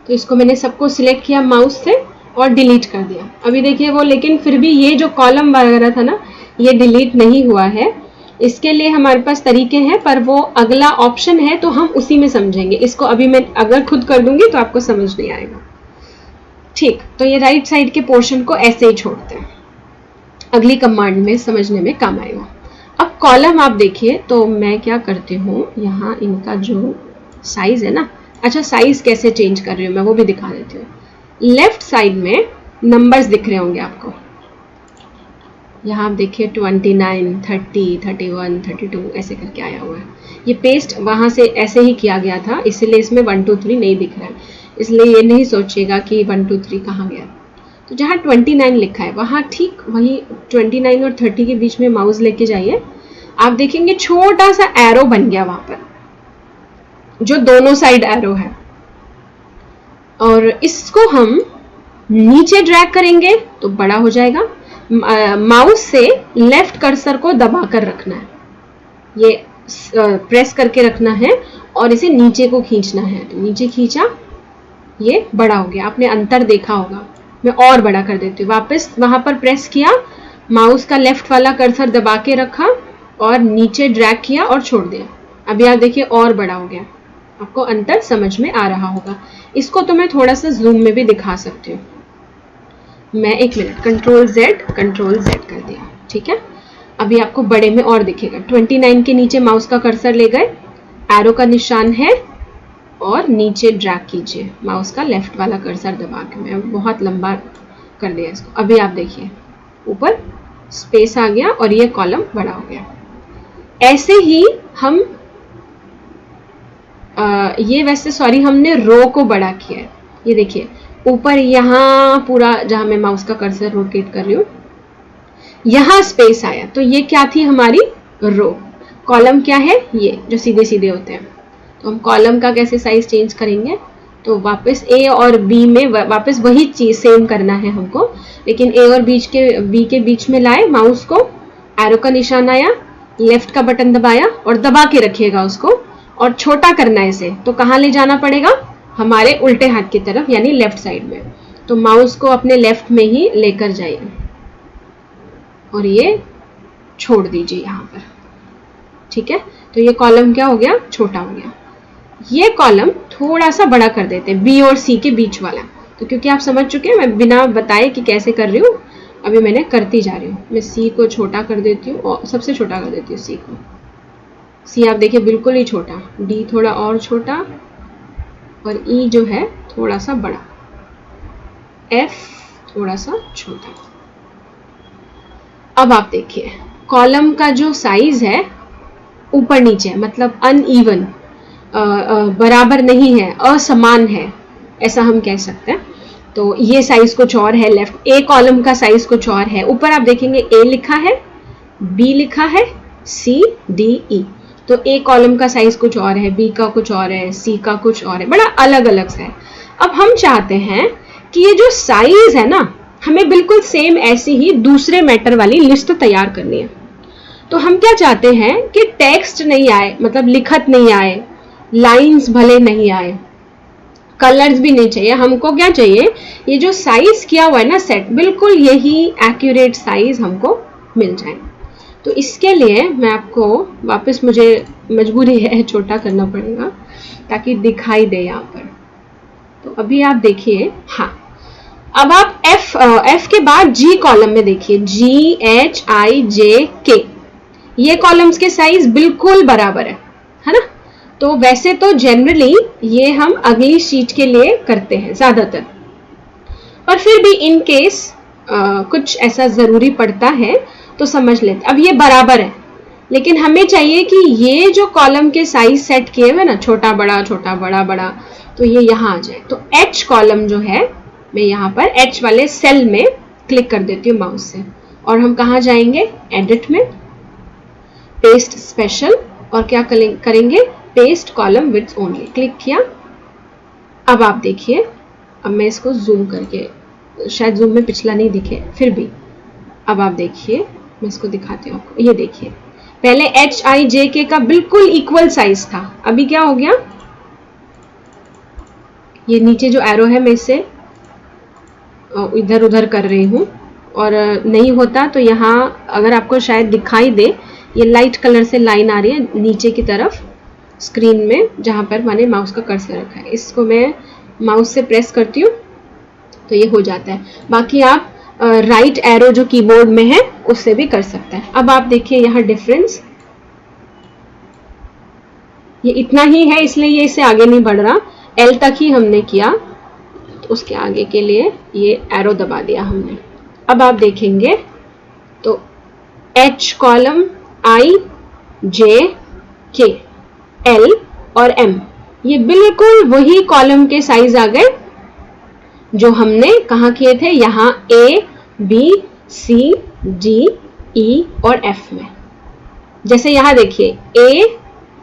तो इसको मैंने सबको सिलेक्ट किया माउस से और डिलीट कर दिया। अभी देखिए वो, लेकिन फिर भी ये जो कॉलम वगैरह था ना, ये डिलीट नहीं हुआ है। इसके लिए हमारे पास तरीके हैं, पर वो अगला ऑप्शन है तो हम उसी में समझेंगे। इसको अभी मैं अगर खुद कर दूंगी तो आपको समझ नहीं आएगा। ठीक, तो ये राइट साइड के पोर्शन को ऐसे ही छोड़ते हैं, अगली कमांड में समझने में काम आएगा। अब कॉलम आप देखिए, तो मैं क्या करती हूँ, यहाँ इनका जो साइज है ना, अच्छा साइज कैसे चेंज कर रही हूँ मैं वो भी दिखा देती हूँ। लेफ्ट साइड में नंबर्स दिख रहे होंगे आपको, यहाँ आप देखिए 29, 30, 31, 32 ऐसे करके आया हुआ है। ये पेस्ट वहाँ से ऐसे ही किया गया था, इसलिए इसमें 1 2 3 नहीं दिख रहा है, इसलिए ये नहीं सोचिएगा कि 1 2 3 कहाँ गया। तो जहाँ 29 लिखा है वहाँ ठीक वही 29 और 30 के बीच में माउस लेके जाइए, आप देखेंगे छोटा सा एरो बन गया वहाँ पर, जो दोनों साइड एरो है, और इसको हम नीचे ड्रैग करेंगे तो बड़ा हो जाएगा। माउस से लेफ्ट कर्सर को दबाकर रखना है, ये प्रेस करके रखना है और इसे नीचे को खींचना है। तो नीचे खींचा, ये बड़ा हो गया, आपने अंतर देखा होगा। मैं और बड़ा कर देती हूँ, वापस वहां पर प्रेस किया, माउस का लेफ्ट वाला कर्सर दबा के रखा और नीचे ड्रैग किया और छोड़ दिया। अभी आप देखिए और बड़ा हो गया, आपको अंतर समझ में आ रहा होगा। इसको तो मैं थोड़ा सा जूम में भी दिखा सकती हूँ। मैं एक मिनट, कंट्रोल जेड कर दिया, ठीक है। अभी आपको बड़े में और दिखेगा। 29 के नीचे माउस का कर्सर ले गए, एरो का निशान है और नीचे ड्रैग कीजिए, माउस का लेफ्ट वाला कर्सर दबा के। मैं बहुत लंबा कर दिया इसको। अभी आप देखिए ऊपर स्पेस आ गया और ये कॉलम बड़ा हो गया। ऐसे ही हम ये वैसे सॉरी हमने रो को बड़ा किया है। ये देखिए ऊपर यहाँ पूरा जहां मैं माउस का कर्सर रोटेट कर रही हूँ यहाँ स्पेस आया, तो ये क्या थी हमारी रो। कॉलम क्या है, ये जो सीधे सीधे होते हैं। तो हम कॉलम का कैसे साइज चेंज करेंगे, तो वापस ए और बी में वापस वही चीज सेम करना है हमको, लेकिन ए और बी के बीच में लाए माउस को, एरो का निशान आया, लेफ्ट का बटन दबाया और दबा के रखिएगा उसको, और छोटा करना है इसे। तो कहाँ ले जाना पड़ेगा, हमारे उल्टे हाथ की तरफ, यानी लेफ्ट साइड में। तो माउस को अपने लेफ्ट में ही लेकर जाइए और ये छोड़ दीजिए यहाँ पर, ठीक है। तो ये कॉलम क्या हो गया, छोटा हो गया। ये कॉलम थोड़ा सा बड़ा कर देते हैं, बी और सी के बीच वाला। तो क्योंकि आप समझ चुके हैं, मैं बिना बताए कि कैसे कर रही हूँ, अभी मैंने करती जा रही हूँ। मैं सी को छोटा कर देती हूँ और सबसे छोटा कर देती हूँ सी को। सी आप देखिए बिल्कुल ही छोटा, डी थोड़ा और छोटा, और ई जो है थोड़ा सा बड़ा, एफ थोड़ा सा छोटा। अब आप देखिए कॉलम का जो साइज है ऊपर नीचे है, मतलब अनइवन, बराबर नहीं है, असमान है, ऐसा हम कह सकते हैं। तो ये साइज कुछ और है, लेफ्ट ए कॉलम का साइज कुछ और है। ऊपर आप देखेंगे ए लिखा है, बी लिखा है, सी डी ई। तो ए कॉलम का साइज कुछ और है, बी का कुछ और है, सी का कुछ और है, बड़ा अलग अलग सा है। अब हम चाहते हैं कि ये जो साइज है ना, हमें बिल्कुल सेम ऐसी ही दूसरे मैटर वाली लिस्ट तैयार करनी है। तो हम क्या चाहते हैं कि टेक्स्ट नहीं आए, मतलब लिखत नहीं आए, लाइंस भले नहीं आए, कलर्स भी नहीं चाहिए। हमको क्या चाहिए, ये जो साइज किया हुआ है ना सेट, बिल्कुल यही एक्यूरेट साइज हमको मिल जाए। तो इसके लिए मैं आपको वापस, मुझे मजबूरी है छोटा करना पड़ेगा ताकि दिखाई दे यहाँ पर। तो अभी आप देखिए, हाँ अब आप F के बाद G कॉलम में देखिए, G H I J K, ये कॉलम्स के साइज बिल्कुल बराबर है ना। तो वैसे तो जनरली ये हम अगली शीट के लिए करते हैं ज्यादातर, पर फिर भी इन केस कुछ ऐसा जरूरी पड़ता है तो समझ लेते। अब ये बराबर है, लेकिन हमें चाहिए कि ये जो कॉलम के साइज सेट किए हुए ना, छोटा बड़ा छोटा बड़ा बड़ा, तो ये यहाँ आ जाए। तो H कॉलम जो है, मैं यहाँ पर H वाले सेल में क्लिक कर देती हूँ माउस से, और हम कहाँ जाएंगे, एडिट में, पेस्ट स्पेशल, और क्या करेंगे, paste column width only, click किया। अब आप देखिए, अब मैं इसको जूम करके, शायद जूम में पिछला नहीं दिखे, फिर भी अब आप देखिए, मैं इसको दिखाती हूँ आपको। ये देखिए, पहले HIJK का बिल्कुल इक्वल साइज था, अभी क्या हो गया, ये नीचे जो एरो है मैं इससे इधर उधर कर रही हूँ, और नहीं होता तो यहाँ अगर आपको शायद दिखाई दे, ये लाइट कलर से लाइन आ रही है नीचे की तरफ स्क्रीन में जहाँ पर मैंने माउस का कर्सर रखा है। इसको मैं माउस से प्रेस करती हूँ तो ये हो जाता है। बाकी आप राइट एरो जो कीबोर्ड में है उससे भी कर सकते हैं। अब आप देखिए यहाँ डिफरेंस, ये इतना ही है इसलिए ये इससे आगे नहीं बढ़ रहा, L तक ही हमने किया, तो उसके आगे के लिए ये एरो दबा दिया हमने। अब आप देखेंगे तो H column, I, J, K, L और M ये बिल्कुल वही कॉलम के साइज आ गए जो हमने कहाँ किए थे, यहाँ A, B, C, D, E और F में। जैसे यहाँ देखिए A,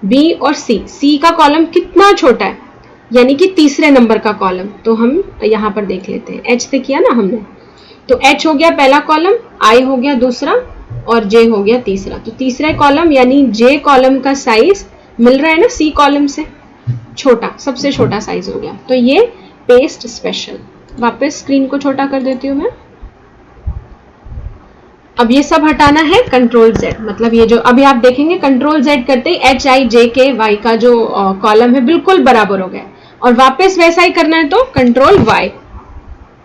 B और C का कॉलम कितना छोटा है, यानी कि तीसरे नंबर का कॉलम, तो हम यहाँ पर देख लेते हैं। H से किया ना हमने, तो H हो गया पहला कॉलम, I हो गया दूसरा और J हो गया तीसरा। तो तीसरा कॉलम यानी J कॉलम का साइज मिल रहा है ना C कॉलम से, छोटा, सबसे छोटा साइज हो गया। तो ये पेस्ट स्पेशल। वापस स्क्रीन को छोटा कर देती हूँ मैं। अब ये सब हटाना है, कंट्रोल Z, मतलब ये जो अभी आप देखेंगे कंट्रोल Z करते ही H, I, J, K, Y का जो कॉलम है बिल्कुल बराबर हो गया, और वापस वैसा ही करना है तो कंट्रोल Y,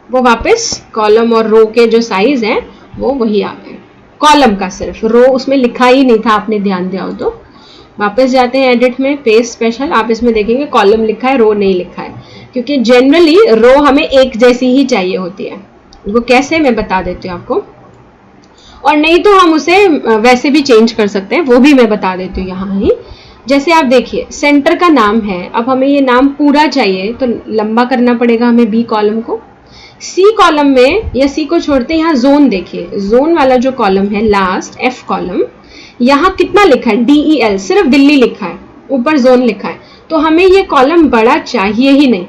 वो वापस कॉलम और रो के जो साइज है वो वही आ गए। कॉलम का सिर्फ, रो उसमें लिखा ही नहीं था, आपने ध्यान दिया हो तो। वापस जाते हैं एडिट में, पेस्ट स्पेशल, आप इसमें देखेंगे कॉलम लिखा है, रो नहीं लिखा है, क्योंकि जनरली रो हमें एक जैसी ही चाहिए होती है। वो कैसे मैं बता देती हूँ आपको, और नहीं तो हम उसे वैसे भी चेंज कर सकते हैं, वो भी मैं बता देती हूँ यहाँ ही। जैसे आप देखिए सेंटर का नाम है, अब हमें ये नाम पूरा चाहिए तो लंबा करना पड़ेगा हमें बी कॉलम को। सी कॉलम में या सी को छोड़ते यहाँ जोन देखिए, जोन वाला जो कॉलम है लास्ट एफ कॉलम, यहाँ कितना लिखा है DEL, सिर्फ दिल्ली लिखा है, ऊपर जोन लिखा है, तो हमें ये कॉलम बड़ा चाहिए ही नहीं,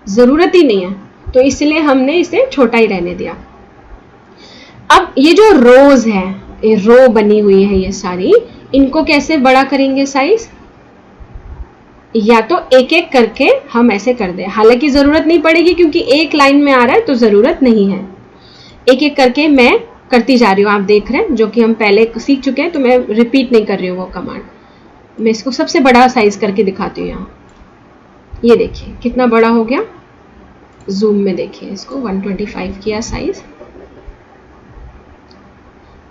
जरूरत ही नहीं है, तो इसलिए हमने इसे छोटा ही रहने दिया। अब ये जो रोज है, ये रो बनी हुई है ये सारी, इनको कैसे बड़ा करेंगे साइज, या तो एक एक करके हम ऐसे कर दें, हालांकि जरूरत नहीं पड़ेगी क्योंकि एक लाइन में आ रहा है तो जरूरत नहीं है। एक एक करके मैं करती जा रही हूँ, आप देख रहे हैं, जो कि हम पहले सीख चुके हैं, तो मैं रिपीट नहीं कर रही हूँ वो कमांड। मैं इसको सबसे बड़ा साइज करके दिखाती हूँ यहाँ, ये देखिए कितना बड़ा हो गया, जूम में देखिए इसको 125 किया साइज,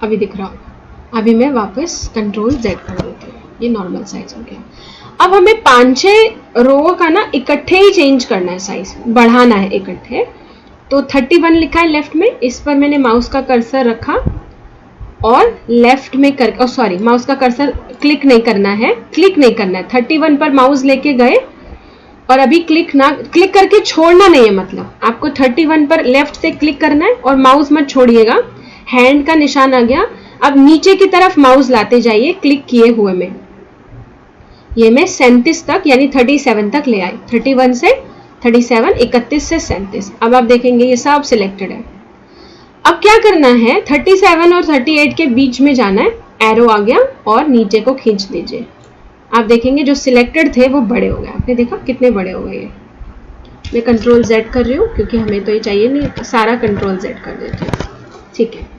अभी दिख रहा होगा। अभी मैं वापस कंट्रोल Z कर देती हूँ, ये नॉर्मल साइज हो गया। अब हमें 5-6 रो का ना इकट्ठे ही चेंज करना है, साइज बढ़ाना है इकट्ठे, तो 31 लिखा है लेफ्ट में, इस पर मैंने माउस का कर्सर रखा और लेफ्ट में कर, सॉरी माउस का कर्सर क्लिक नहीं करना है, 31 पर माउस लेके गए और अभी क्लिक करके छोड़ना नहीं है, मतलब आपको 31 पर लेफ्ट से क्लिक करना है और माउस मत छोड़िएगा, हैंड का निशान आ गया। अब नीचे की तरफ माउस लाते जाइए क्लिक किए हुए में, ये मैं 37 तक यानी 37 तक ले आई, 31 से 37, 31 से 37। अब आप देखेंगे ये सब सिलेक्टेड है। अब क्या करना है, 37 और 38 के बीच में जाना है, एरो आ गया और नीचे को खींच दीजिए। आप देखेंगे जो सिलेक्टेड थे वो बड़े हो गए, आपने देखा कितने बड़े हो गए। मैं कंट्रोल Z कर रही हूँ क्योंकि हमें तो ये चाहिए नहीं, तो सारा कंट्रोल Z कर देती हूँ, ठीक है।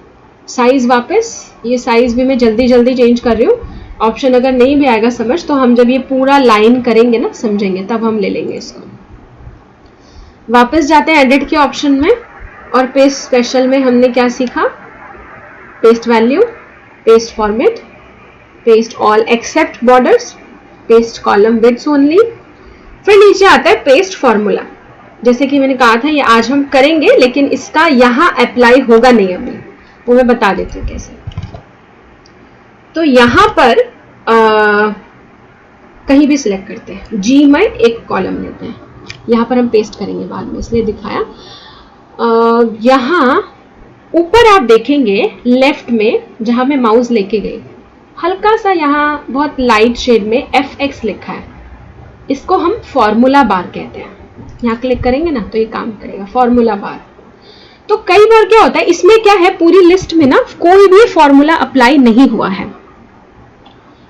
साइज वापस, ये साइज भी मैं जल्दी जल्दी चेंज कर रही हूँ, ऑप्शन अगर नहीं भी आएगा समझ तो हम जब ये पूरा लाइन करेंगे ना समझेंगे, तब हम ले लेंगे इसको। वापस जाते हैं एडिट के ऑप्शन में, और पेस्ट स्पेशल में हमने क्या सीखा, paste value, paste format, paste all except borders, paste column width only, फिर नीचे आता है पेस्ट फॉर्मूला। जैसे कि मैंने कहा था ये आज हम करेंगे, लेकिन इसका यहाँ अप्लाई होगा नहीं अभी, वो मैं बता देती हूँ कैसे। तो यहाँ पर कहीं भी सिलेक्ट करते हैं, G में एक कॉलम लेते हैं, यहाँ पर हम पेस्ट करेंगे बाद में इसलिए दिखाया। यहाँ ऊपर आप देखेंगे लेफ्ट में जहाँ मैं माउस लेके गई, हल्का सा यहाँ बहुत लाइट शेड में FX लिखा है, इसको हम फॉर्मूला बार कहते हैं। यहाँ क्लिक करेंगे ना तो ये काम करेगा, फॉर्मूला बार। तो कई बार क्या होता है, इसमें क्या है पूरी लिस्ट में ना कोई भी फॉर्मूला अप्लाई नहीं हुआ है,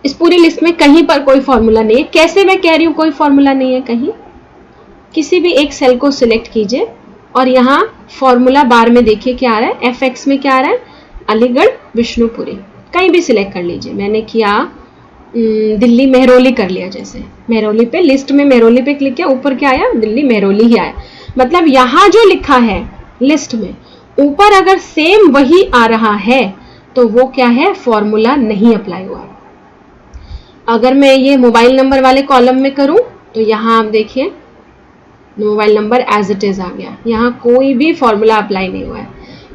इस पूरी लिस्ट में कहीं पर कोई फॉर्मूला नहीं है। कैसे मैं कह रही हूँ कोई फॉर्मूला नहीं है कहीं, किसी भी एक सेल को सिलेक्ट कीजिए और यहाँ फॉर्मूला बार में देखिए क्या आ रहा है, FX में क्या आ रहा है, अलीगढ़ विष्णुपुरी, कहीं भी सिलेक्ट कर लीजिए। मैंने किया दिल्ली मेहरौली कर लिया, जैसे मेहरौली पे, लिस्ट में मेहरौली पे क्लिक किया, ऊपर क्या आया, दिल्ली मेहरौली ही आया। मतलब यहाँ जो लिखा है लिस्ट में, ऊपर अगर सेम वही आ रहा है तो वो क्या है, फॉर्मूला नहीं अप्लाई हुआ। अगर मैं ये मोबाइल नंबर वाले कॉलम में करूं तो यहाँ आप देखिए mobile number as it is आ गया, यहाँ कोई भी फॉर्मूला अप्लाई नहीं हुआ है।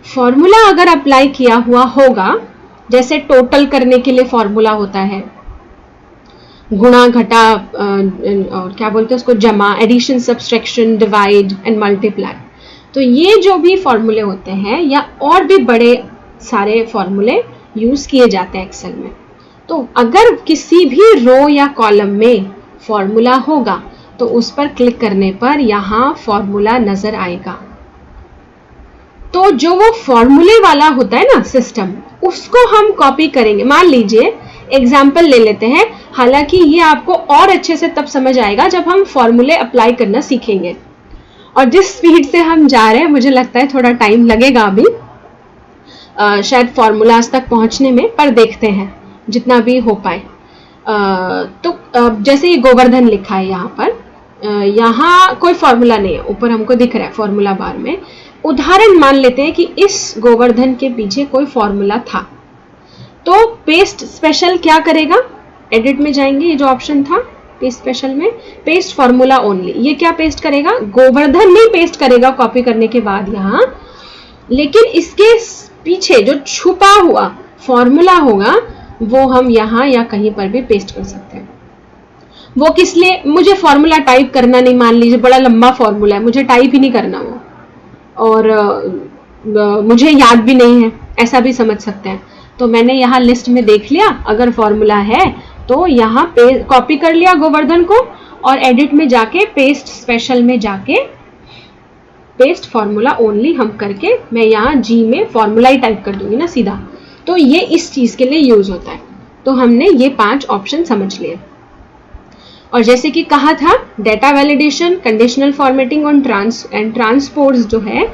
फॉर्मूला अगर अप्लाई किया हुआ होगा, जैसे टोटल करने के लिए फॉर्मूला होता है, गुणा घटा और क्या बोलते हैं उसको, जमा, addition, subtraction, divide and multiply, तो ये जो भी फॉर्मूले होते हैं या और भी बड़े सारे फॉर्मूले यूज किए जाते हैं एक्सेल में। तो अगर किसी भी रो या कॉलम में फॉर्मूला होगा तो उस पर क्लिक करने पर यहाँ फॉर्मूला नजर आएगा। तो जो वो फॉर्मूले वाला होता है ना सिस्टम, उसको हम कॉपी करेंगे। मान लीजिए एग्जाम्पल ले लेते हैं, हालांकि ये आपको और अच्छे से तब समझ आएगा जब हम फॉर्मूले अप्लाई करना सीखेंगे। और जिस स्पीड से हम जा रहे हैं मुझे लगता है थोड़ा टाइम लगेगा अभी शायद फॉर्मूलाज तक पहुंचने में, पर देखते हैं जितना भी हो पाए। तो जैसे ये गोवर्धन लिखा है यहाँ पर, यहाँ कोई फॉर्मूला नहीं है, ऊपर हमको दिख रहा है फॉर्मूला बार में। उदाहरण मान लेते हैं कि इस गोवर्धन के पीछे कोई फॉर्मूला था, तो पेस्ट स्पेशल क्या करेगा, एडिट में जाएंगे, ये जो ऑप्शन था पेस्ट स्पेशल में, पेस्ट फॉर्मूला ओनली, ये क्या पेस्ट करेगा, गोवर्धन में पेस्ट करेगा कॉपी करने के बाद यहाँ, लेकिन इसके पीछे जो छुपा हुआ फॉर्मूला होगा वो हम यहाँ या कहीं पर भी पेस्ट कर सकते हैं। वो किस लिए, मुझे फॉर्मूला टाइप करना नहीं, मान लीजिए बड़ा लंबा फॉर्मूला है, मुझे टाइप ही नहीं करना वो, और मुझे याद भी नहीं है, ऐसा भी समझ सकते हैं। तो मैंने यहाँ लिस्ट में देख लिया, अगर फॉर्मूला है तो यहाँ पे कॉपी कर लिया गोवर्धन को, और एडिट में जाके पेस्ट स्पेशल में जाके पेस्ट फॉर्मूला ओनली हम करके, मैं यहाँ जी में फॉर्मूला ही टाइप कर दूंगी ना सीधा। तो ये इस चीज के लिए यूज होता है। तो हमने ये 5 ऑप्शन समझ लिए। और जैसे कि कहा था, डेटा वैलिडेशन, कंडीशनल फॉर्मेटिंग और ट्रांसपोज जो है,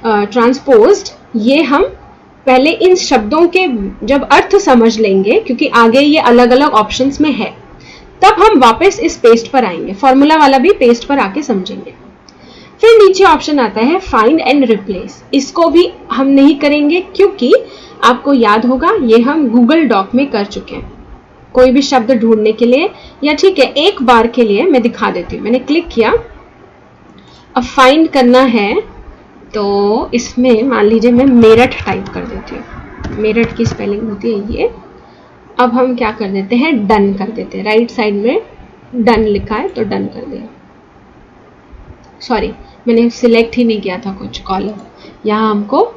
ट्रांसपोज्ड, ये हम पहले इन शब्दों के जब अर्थ समझ लेंगे, क्योंकि आगे ये अलग अलग ऑप्शंस में है, तब हम वापस इस पेस्ट पर आएंगे, फॉर्मूला वाला भी पेस्ट पर आके समझेंगे। फिर नीचे ऑप्शन आता है फाइंड एंड रिप्लेस, इसको भी हम नहीं करेंगे क्योंकि आपको याद होगा ये हम गूगल डॉक में कर चुके हैं। कोई भी शब्द ढूंढने के लिए, या ठीक है एक बार के लिए मैं दिखा देती हूँ, मैंने क्लिक किया, अब फाइंड करना है तो इसमें मान लीजिए मैं मेरठ टाइप कर देती हूँ, मेरठ की स्पेलिंग होती है ये। अब हम क्या कर देते हैं, डन कर देते हैं, राइट साइड में डन लिखा है तो डन कर दिया। सॉरी, मैंने सिलेक्ट ही नहीं किया था कुछ कॉलम, यहाँ हमको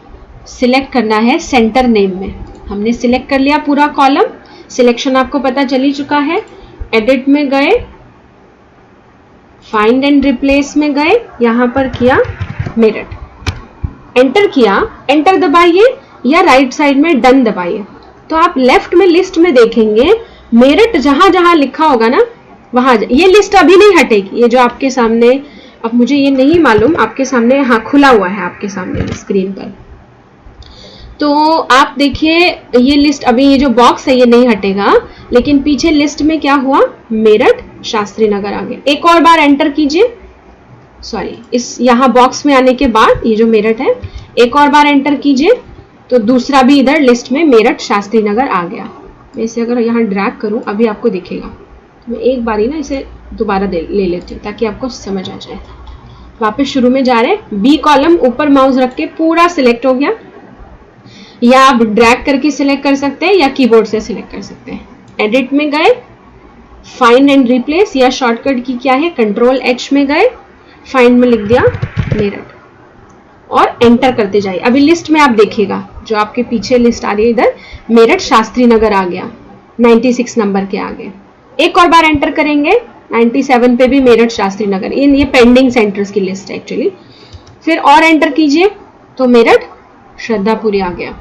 सिलेक्ट करना है सेंटर नेम में, हमने सिलेक्ट कर लिया पूरा कॉलम, सिलेक्शन आपको पता चल ही चुका है। एडिट में गए, फाइंड एंड रिप्लेस में गए, यहाँ पर किया मेरठ, एंटर किया, एंटर दबाइए या राइट साइड में डन दबाइए, तो आप लेफ्ट में लिस्ट में देखेंगे मेरठ जहां जहां लिखा होगा ना वहां, ये लिस्ट अभी नहीं हटेगी, ये जो आपके सामने, अब मुझे ये नहीं मालूम आपके सामने, हाँ खुला हुआ है आपके सामने स्क्रीन पर, तो आप देखिए ये लिस्ट, अभी ये जो बॉक्स है ये नहीं हटेगा, लेकिन पीछे लिस्ट में क्या हुआ, मेरठ शास्त्री नगर आ गया। एक और बार एंटर कीजिए, सॉरी इस यहाँ बॉक्स में आने के बाद ये जो मेरठ है, एक और बार एंटर कीजिए तो दूसरा भी इधर लिस्ट में मेरठ शास्त्री नगर आ गया। मैं इसे अगर यहाँ ड्रैग करूँ अभी आपको दिखेगा, तो मैं एक बार ही ना इसे दोबारा ले लेती हूँ ताकि आपको समझ आ जाए। वापस शुरू में जा रहे, बी कॉलम ऊपर माउस रख के पूरा सिलेक्ट हो गया, या आप ड्रैग करके सिलेक्ट कर सकते हैं या कीबोर्ड से सिलेक्ट कर सकते हैं। एडिट में गए, फाइंड एंड रिप्लेस या शॉर्टकट की क्या है, कंट्रोल H में गए, फाइंड में लिख दिया मेरठ और एंटर करते जाइए। अभी लिस्ट में आप देखिएगा जो आपके पीछे लिस्ट आ रही है, इधर मेरठ शास्त्री नगर आ गया 96 नंबर के आगे। एक और बार एंटर करेंगे, 97 पे भी मेरठ शास्त्री नगर, ये पेंडिंग सेंटर्स की लिस्ट है एक्चुअली। फिर और एंटर कीजिए तो मेरठ श्रद्धापुरी आ गया,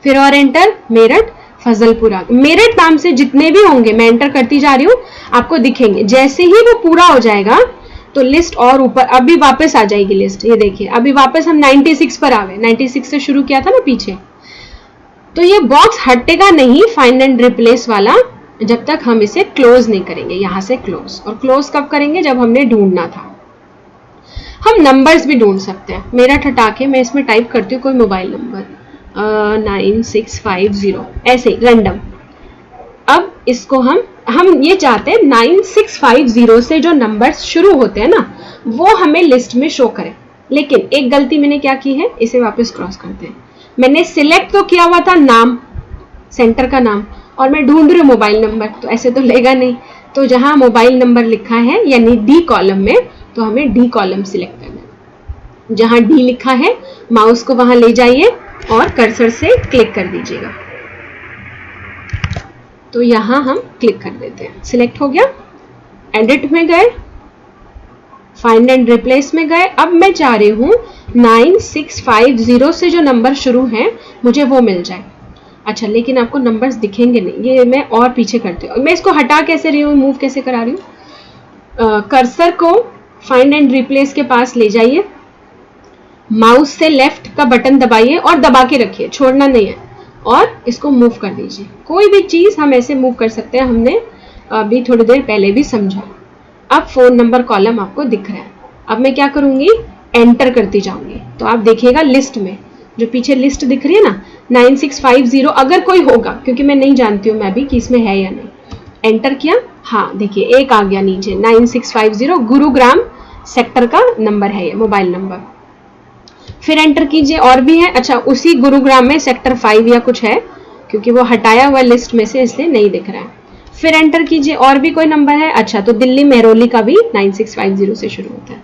फिर और एंटर, मेरठ फजलपुर आ गया। मेरठ नाम से जितने भी होंगे मैं एंटर करती जा रही हूँ, आपको दिखेंगे। जैसे ही वो पूरा हो जाएगा तो लिस्ट और ऊपर अभी वापस आ जाएगी लिस्ट। ये देखिए अभी वापस हम 96 पर आ गए, 96 से शुरू किया था ना पीछे। तो ये बॉक्स हटेगा नहीं फाइंड एंड रिप्लेस वाला जब तक हम इसे क्लोज नहीं करेंगे, यहां से क्लोज। और क्लोज कब करेंगे? जब हमने ढूंढना था। हम नंबर्स भी ढूंढ सकते हैं। मेरठ हटा के मैं इसमें टाइप करती हूँ कोई मोबाइल नंबर 9650 ऐसे रैंडम। अब इसको हम ये चाहते हैं 9650 से जो नंबर्स शुरू होते हैं ना वो हमें लिस्ट में शो करें। लेकिन एक गलती मैंने क्या की है, इसे वापस क्रॉस करते हैं। मैंने सिलेक्ट तो किया हुआ था नाम, सेंटर का नाम, और मैं ढूंढ रही हूँ मोबाइल नंबर, तो ऐसे तो लेगा नहीं। तो जहां मोबाइल नंबर लिखा है यानी डी कॉलम में, तो हमें डी कॉलम सिलेक्ट करना है। जहां डी लिखा है माउस को वहां ले जाइए और कर्सर से क्लिक कर दीजिएगा। तो यहां हम क्लिक कर देते हैं, सिलेक्ट हो गया। एडिट में गए, फाइंड एंड रिप्लेस में गए। अब मैं चाह रही हूं 9650 से जो नंबर शुरू है मुझे वो मिल जाए। अच्छा, लेकिन आपको नंबर्स दिखेंगे नहीं, ये मैं और पीछे करती हूँ। मैं इसको हटा कैसे रही हूँ, मूव कैसे करा रही हूँ। कर्सर को फाइंड एंड रिप्लेस के पास ले जाइए, माउस से लेफ्ट का बटन दबाइए और दबा के रखिए, छोड़ना नहीं है, और इसको मूव कर दीजिए। कोई भी चीज हम ऐसे मूव कर सकते हैं, हमने अभी थोड़ी देर पहले भी समझा। अब फोन नंबर कॉलम आपको दिख रहा है। अब मैं क्या करूंगी, एंटर करती जाऊंगी। तो आप देखिएगा लिस्ट में जो पीछे लिस्ट दिख रही है ना 9650, अगर कोई होगा, क्योंकि मैं नहीं जानती हूँ मैं भी कि इसमें है या नहीं। एंटर किया, हाँ देखिए एक आ गया नीचे 9650, गुरुग्राम सेक्टर का नंबर है ये, मोबाइल नंबर। फिर एंटर कीजिए, और भी है। अच्छा, उसी गुरुग्राम में सेक्टर 5 या कुछ है, क्योंकि वो हटाया हुआ लिस्ट में से इसलिए नहीं दिख रहा है। फिर एंटर कीजिए, और भी कोई नंबर है। अच्छा, तो दिल्ली मेहरौली का भी 9650 से शुरू होता है।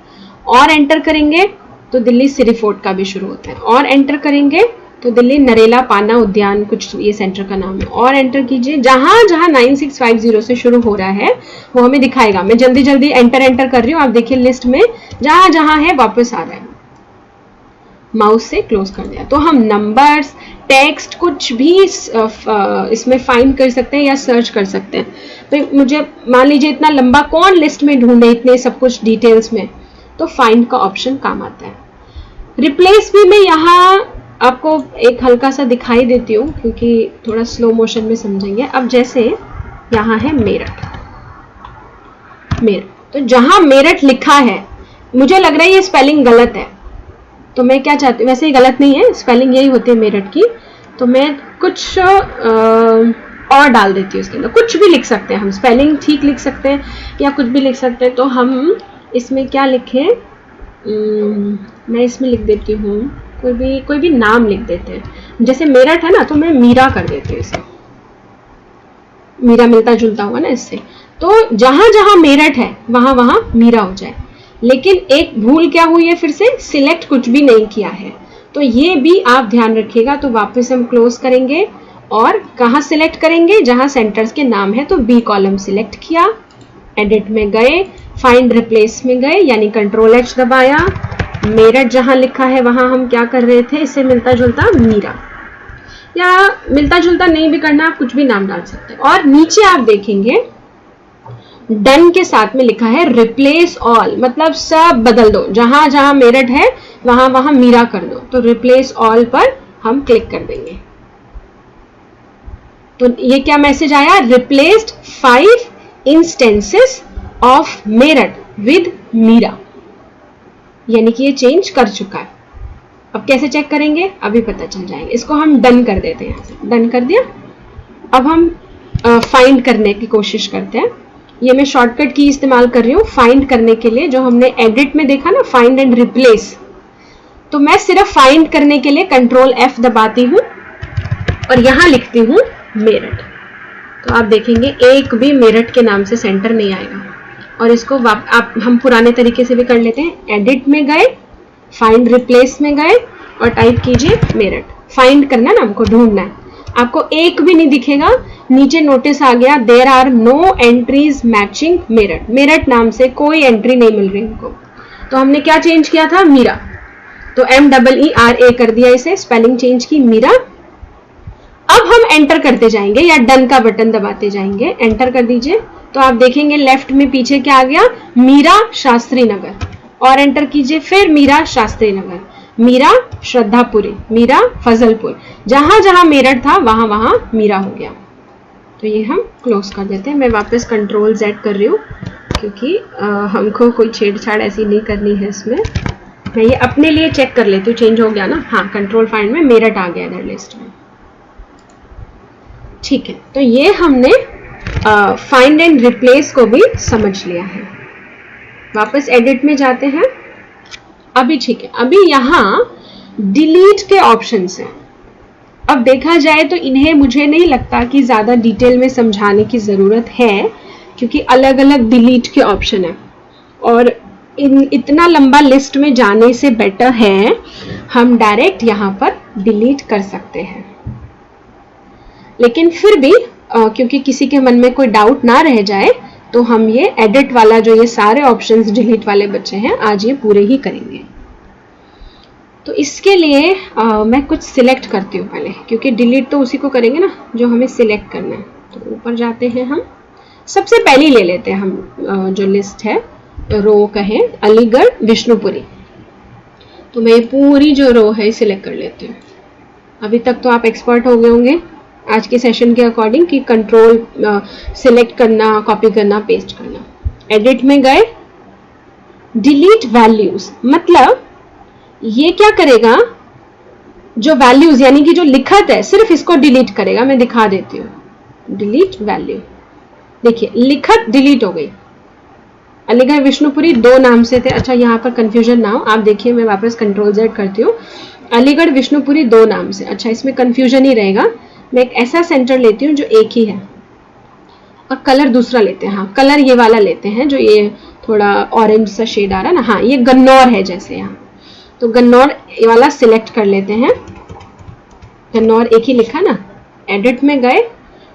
और एंटर करेंगे तो दिल्ली सिरी फोर्ट का भी शुरू होता है। और एंटर करेंगे तो दिल्ली नरेला पाना उद्यान कुछ ये सेंटर का नाम है। और एंटर कीजिए, जहां जहां 9650 से शुरू हो रहा है वो हमें दिखाएगा। मैं जल्दी जल्दी एंटर कर रही हूँ। आप देखिए लिस्ट में जहां जहां है वापस आ रहा है। माउस से क्लोज कर दिया। तो हम नंबर्स, टेक्स्ट, कुछ भी इसमें फाइंड कर सकते हैं या सर्च कर सकते हैं। तो मुझे मान लीजिए इतना लंबा कौन लिस्ट में ढूंढे इतने सब कुछ डिटेल्स में, तो फाइंड का ऑप्शन काम आता है। रिप्लेस भी मैं यहाँ आपको एक हल्का सा दिखाई देती हूँ क्योंकि थोड़ा स्लो मोशन में समझेंगे। अब जैसे यहाँ है मेरठ, तो जहां मेरठ लिखा है मुझे लग रहा है ये स्पेलिंग गलत है, तो मैं क्या चाहती हूँ, वैसे ही गलत नहीं है, स्पेलिंग यही होती है मेरठ की, तो मैं कुछ और डाल देती हूँ इसके अंदर। कुछ भी लिख सकते हैं हम, स्पेलिंग ठीक लिख सकते हैं या कुछ भी लिख सकते हैं। तो हम इसमें क्या लिखें, मैं इसमें लिख देती हूँ कोई भी नाम लिख देते हैं। जैसे मेरठ है ना, तो मैं मीरा कर देती हूँ इसे, मीरा मिलता जुलता हुआ ना इससे। तो जहां जहां मेरठ है वहां वहां मीरा हो जाए। लेकिन एक भूल क्या हुई है, फिर से सिलेक्ट कुछ भी नहीं किया है, तो ये भी आप ध्यान रखिएगा। तो वापस हम क्लोज करेंगे और कहाँ सिलेक्ट करेंगे, जहां सेंटर्स के नाम है, तो बी कॉलम सिलेक्ट किया, एडिट में गए, फाइंड रिप्लेस में गए यानी Ctrl+H दबाया। मेरठ जहां लिखा है वहां हम क्या कर रहे थे, इससे मिलता जुलता मीरा, या मिलता जुलता नहीं भी करना, आप कुछ भी नाम डाल सकते हैं। और नीचे आप देखेंगे डन के साथ में लिखा है रिप्लेस ऑल, मतलब सब बदल दो, जहां जहां मेरठ है वहां वहां मीरा कर दो। तो रिप्लेस ऑल पर हम क्लिक कर देंगे। तो ये क्या मैसेज आया, replaced 5 instances of Meerut with Meera, यानी कि ये चेंज कर चुका है। अब कैसे चेक करेंगे, अभी पता चल जाएगा। इसको हम डन कर देते हैं, यहाँ से डन कर दिया। अब हम फाइंड करने की कोशिश करते हैं। ये मैं शॉर्टकट की इस्तेमाल कर रही हूँ फाइंड करने के लिए, जो हमने एडिट में देखा ना फाइंड एंड रिप्लेस। तो मैं सिर्फ फाइंड करने के लिए Ctrl+F दबाती हूँ और यहाँ लिखती हूँ मेरठ। तो आप देखेंगे एक भी मेरठ के नाम से सेंटर नहीं आएगा। और इसको हम पुराने तरीके से भी कर लेते हैं। एडिट में गए, फाइंड रिप्लेस में गए और टाइप कीजिए मेरठ। फाइंड करना ना, हमको ढूंढना है। आपको एक भी नहीं दिखेगा, नीचे नोटिस आ गया there are no entries matching Meerut. Meerut नाम से कोई एंट्री नहीं मिल रही हमको। तो हमने क्या चेंज किया था, मीरा। तो MEERA कर दिया, इसे स्पेलिंग चेंज की, मीरा। अब हम एंटर करते जाएंगे या डन का बटन दबाते जाएंगे। एंटर कर दीजिए, तो आप देखेंगे लेफ्ट में पीछे क्या आ गया, मीरा शास्त्री नगर, और एंटर कीजिए फिर मीरा शास्त्री नगर, मीरा श्रद्धापुरी, मीरा फजलपुर, जहां जहां मेरठ था वहां वहां मीरा हो गया। तो ये हम क्लोज कर देते हैं। मैं वापस कंट्रोल Z कर रही हूँ क्योंकि हमको कोई छेड़छाड़ ऐसी नहीं करनी है इसमें। मैं ये अपने लिए चेक कर लेती हूँ, चेंज हो गया ना, हाँ कंट्रोल फाइंड में मेरठ आ गया इधर लिस्ट में। ठीक है, तो ये हमने फाइंड एंड रिप्लेस को भी समझ लिया है। वापस एडिट में जाते हैं अभी। ठीक है, अभी यहाँ डिलीट के ऑप्शंस हैं। अब देखा जाए तो इन्हें मुझे नहीं लगता कि ज्यादा डिटेल में समझाने की जरूरत है, क्योंकि अलग अलग डिलीट के ऑप्शन है और इतना लंबा लिस्ट में जाने से बेटर है हम डायरेक्ट यहाँ पर डिलीट कर सकते हैं। लेकिन फिर भी क्योंकि किसी के मन में कोई डाउट ना रह जाए तो हम ये एडिट वाला जो ये सारे ऑप्शंस डिलीट वाले बचे हैं आज ये पूरे ही करेंगे। तो इसके लिए मैं कुछ सिलेक्ट करती हूँ पहले, क्योंकि डिलीट तो उसी को करेंगे ना जो हमें सिलेक्ट करना है। तो ऊपर जाते हैं हम, सबसे पहले ले लेते हैं हम जो लिस्ट है, रो कहें अलीगढ़ विष्णुपुरी। तो मैं ये पूरी जो रो है सिलेक्ट कर लेती हूँ। अभी तक तो आप एक्सपर्ट हो गए होंगे आज के सेशन के अकॉर्डिंग कि कंट्रोल सिलेक्ट करना, कॉपी करना, पेस्ट करना। एडिट में गए, डिलीट वैल्यूज, मतलब ये क्या करेगा, जो वैल्यूज यानी कि जो लिखत है सिर्फ इसको डिलीट करेगा। मैं दिखा देती हूँ, डिलीट वैल्यू, देखिए लिखत डिलीट हो गई। अलीगढ़ विष्णुपुरी 2 नाम से थे, अच्छा यहाँ पर कंफ्यूजन ना हो, आप देखिए मैं वापस कंट्रोल Z करती हूँ। अलीगढ़ विष्णुपुरी 2 नाम से, अच्छा इसमें कंफ्यूजन ही रहेगा। मैं एक ऐसा सेंटर लेती हूँ जो एक ही है और कलर दूसरा लेते हैं। हाँ, कलर ये वाला लेते हैं जो ये थोड़ा ऑरेंज सा शेड आ रहा है ना, हाँ ये गन्नौर है जैसे यहाँ, तो गन्नौर वाला सिलेक्ट कर लेते हैं। गन्नौर एक ही लिखा ना। एडिट में गए,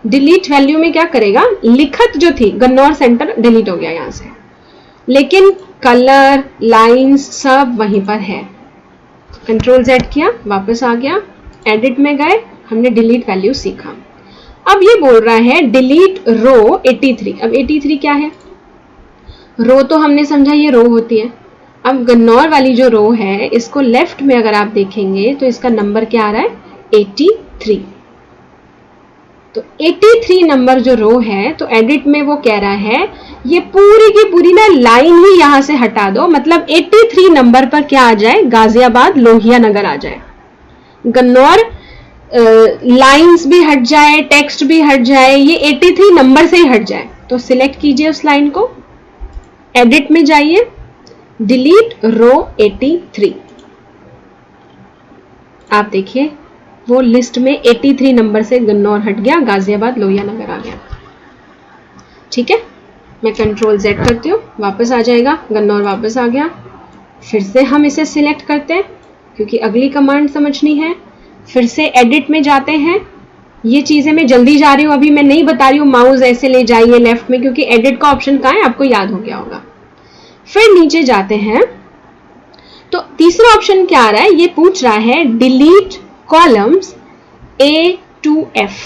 डिलीट वैल्यू में क्या करेगा, लिखत जो थी गन्नौर सेंटर डिलीट हो गया यहाँ से, लेकिन कलर लाइंस सब वहीं पर है। कंट्रोल Z किया, वापस आ गया। एडिट में गए, हमने डिलीट वैल्यू सीखा। अब ये बोल रहा है डिलीट रो 83। अब 83 क्या है, रो तो हमने समझा ये रो होती है। अब गन्नौर वाली जो रो है इसको लेफ्ट में अगर आप देखेंगे तो इसका नंबर क्या आ रहा है, 83। तो 83 नंबर जो रो है, तो एडिट में वो कह रहा है ये पूरी की पूरी ना लाइन ही यहां से हटा दो, मतलब 83 नंबर पर क्या आ जाए, गाजियाबाद लोहिया नगर आ जाए। गन्नौर लाइंस भी हट जाए, टेक्स्ट भी हट जाए, ये 83 नंबर से ही हट जाए। तो सिलेक्ट कीजिए उस लाइन को, एडिट में जाइए, डिलीट रो 83। आप देखिए वो लिस्ट में 83 नंबर से गन्नौर हट गया, गाजियाबाद लोहिया नगर आ गया। ठीक है, मैं कंट्रोल Z करती हूँ, वापस आ जाएगा, गन्नौर वापस आ गया। फिर से हम इसे सिलेक्ट करते हैं क्योंकि अगली कमांड समझनी है। फिर से एडिट में जाते हैं। ये चीजें मैं जल्दी जा रही हूँ, अभी मैं नहीं बता रही हूँ माउस ऐसे ले जाइए लेफ्ट में, क्योंकि एडिट का ऑप्शन कहाँ है आपको याद हो गया होगा। फिर नीचे जाते हैं तो तीसरा ऑप्शन क्या आ रहा है, ये पूछ रहा है delete columns A to F।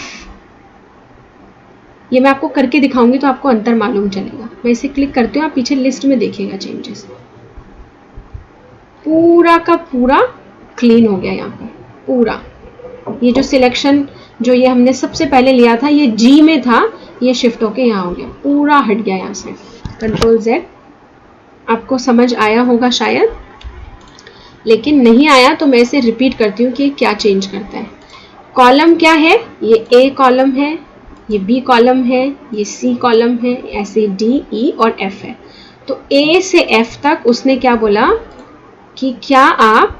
ये मैं आपको करके दिखाऊंगी तो आपको अंतर मालूम चलेगा। मैं इसे क्लिक करती हूँ, आप पीछे लिस्ट में देखिएगा चेंजेस, पूरा का पूरा क्लीन हो गया यहाँ पर पूरा। ये जो सिलेक्शन जो ये हमने सबसे पहले लिया था ये G में था, ये शिफ्ट होके यहाँ हो गया, पूरा हट गया यहाँ से। कंट्रोल Z, आपको समझ आया होगा शायद, लेकिन नहीं आया तो मैं इसे रिपीट करती हूँ कि क्या चेंज करता है। कॉलम क्या है, ये A कॉलम है, ये B कॉलम है, ये C कॉलम है, ऐसे D, E और F है। तो A से F तक उसने क्या बोला कि क्या आप,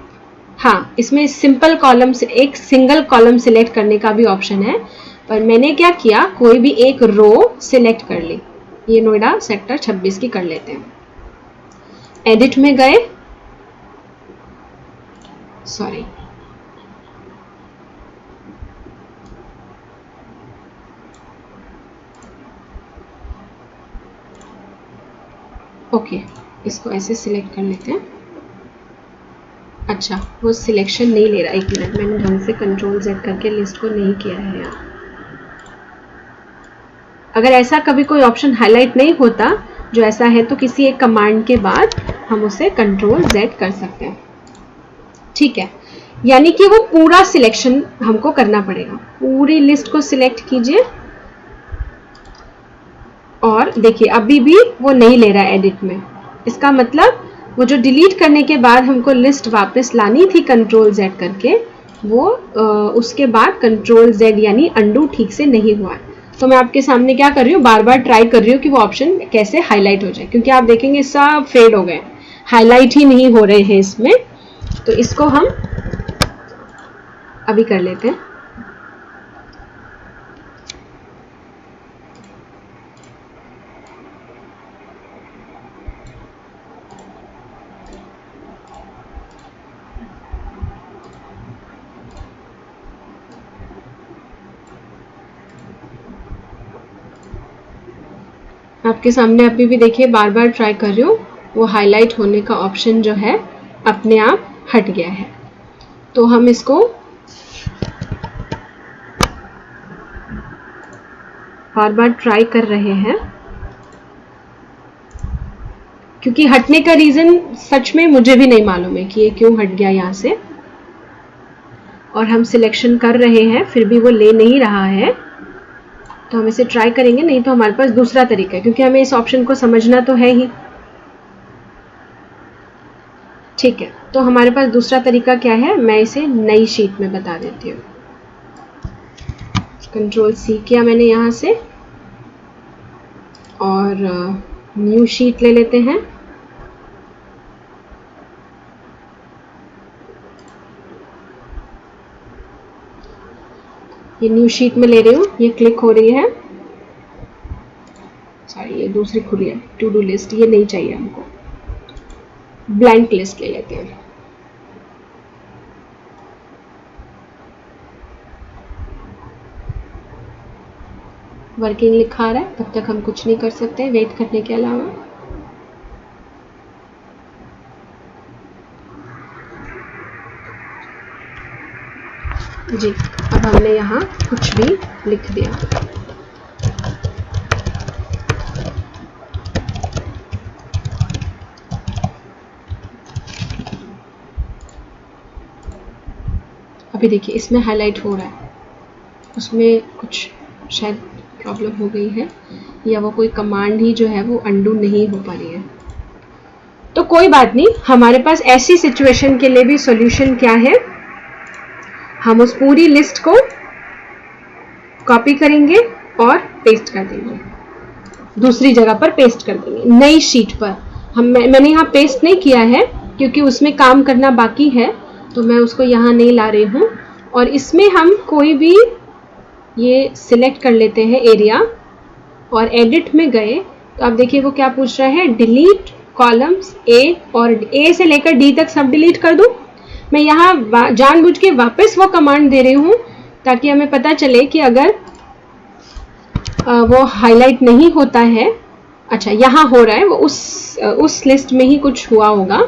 हाँ इसमें सिंपल कॉलम से एक सिंगल कॉलम सिलेक्ट करने का भी ऑप्शन है, पर मैंने क्या किया, कोई भी एक रो सिलेक्ट कर ली। ये नोएडा सेक्टर 26 की कर लेते हैं। एडिट में गए, सॉरी ओके, इसको ऐसे सिलेक्ट कर लेते हैं। अच्छा वो सिलेक्शन नहीं ले रहा, एक मिनट, मैंने ढंग से कंट्रोल Z करके लिस्ट को नहीं किया है यार। अगर ऐसा कभी कोई ऑप्शन हाईलाइट नहीं होता जो ऐसा है, तो किसी एक कमांड के बाद हम उसे कंट्रोल Z कर सकते हैं। ठीक है, यानी कि वो पूरा सिलेक्शन हमको करना पड़ेगा। पूरी लिस्ट को सिलेक्ट कीजिए और देखिए अभी भी वो नहीं ले रहा है एडिट में। इसका मतलब वो जो डिलीट करने के बाद हमको लिस्ट वापस लानी थी कंट्रोल Z करके, वो उसके बाद कंट्रोल Z यानी अंडू ठीक से नहीं हुआ है। तो मैं आपके सामने क्या कर रही हूँ, बार बार ट्राई कर रही हूँ कि वो ऑप्शन कैसे हाईलाइट हो जाए, क्योंकि आप देखेंगे सब फेड हो गए, हाईलाइट ही नहीं हो रहे हैं इसमें। तो इसको हम अभी कर लेते हैं। आपके सामने अभी भी देखिए बार बार ट्राई कर रही हूँ, वो हाईलाइट होने का ऑप्शन जो है अपने आप हट गया है। तो हम इसको बार बार ट्राई कर रहे हैं, क्योंकि हटने का रीजन सच में मुझे भी नहीं मालूम है कि ये क्यों हट गया यहाँ से। और हम सिलेक्शन कर रहे हैं फिर भी वो ले नहीं रहा है, तो हम इसे ट्राई करेंगे। नहीं तो हमारे पास दूसरा तरीका है, क्योंकि हमें इस ऑप्शन को समझना तो है ही। ठीक है, तो हमारे पास दूसरा तरीका क्या है, मैं इसे नई शीट में बता देती हूँ। कंट्रोल C किया मैंने यहाँ से और न्यू शीट ले लेते हैं। ये न्यू शीट में ले रही हूँ, ये क्लिक हो रही है। सॉरी, ये दूसरी खुली है, टू डू लिस्ट, ये नहीं चाहिए हमको। ब्लैंक लिस्ट ले लेते हैं। वर्किंग लिखा रहा है, तब तक हम कुछ नहीं कर सकते वेट करने के अलावा। जी, अब हमने यहाँ कुछ भी लिख दिया। अभी देखिए इसमें हाईलाइट हो रहा है, उसमें कुछ शायद प्रॉब्लम हो गई है, या वो कोई कमांड ही जो है वो अंडू नहीं हो पा रही है। तो कोई बात नहीं, हमारे पास ऐसी सिचुएशन के लिए भी सॉल्यूशन क्या है, हम उस पूरी लिस्ट को कॉपी करेंगे और पेस्ट कर देंगे, दूसरी जगह पर पेस्ट कर देंगे, नई शीट पर। मैंने यहाँ पेस्ट नहीं किया है क्योंकि उसमें काम करना बाकी है, तो मैं उसको यहाँ नहीं ला रही हूँ। और इसमें हम कोई भी ये सिलेक्ट कर लेते हैं एरिया और एडिट में गए तो आप देखिए वो क्या पूछ रहा है, डिलीट कॉलम्स ए, और ए से लेकर डी तक सब डिलीट कर दूं। मैं यहाँ जानबूझ के वापस वो कमांड दे रही हूँ ताकि हमें पता चले कि अगर वो हाईलाइट नहीं होता है, अच्छा यहाँ हो रहा है, वो उस लिस्ट में ही कुछ हुआ होगा।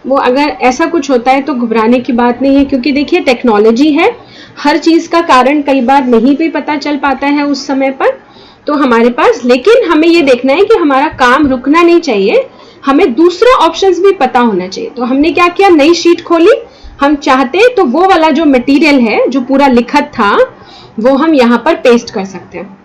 वो अगर ऐसा कुछ होता है तो घबराने की बात नहीं है, क्योंकि देखिए टेक्नोलॉजी है, हर चीज़ का कारण कई बार नहीं भी पता चल पाता है उस समय पर। तो हमारे पास, लेकिन हमें ये देखना है कि हमारा काम रुकना नहीं चाहिए, हमें दूसरा ऑप्शंस भी पता होना चाहिए। तो हमने क्या किया, नई शीट खोली। हम चाहते तो वो वाला जो मटेरियल है जो पूरा लिखत था वो हम यहाँ पर पेस्ट कर सकते हैं,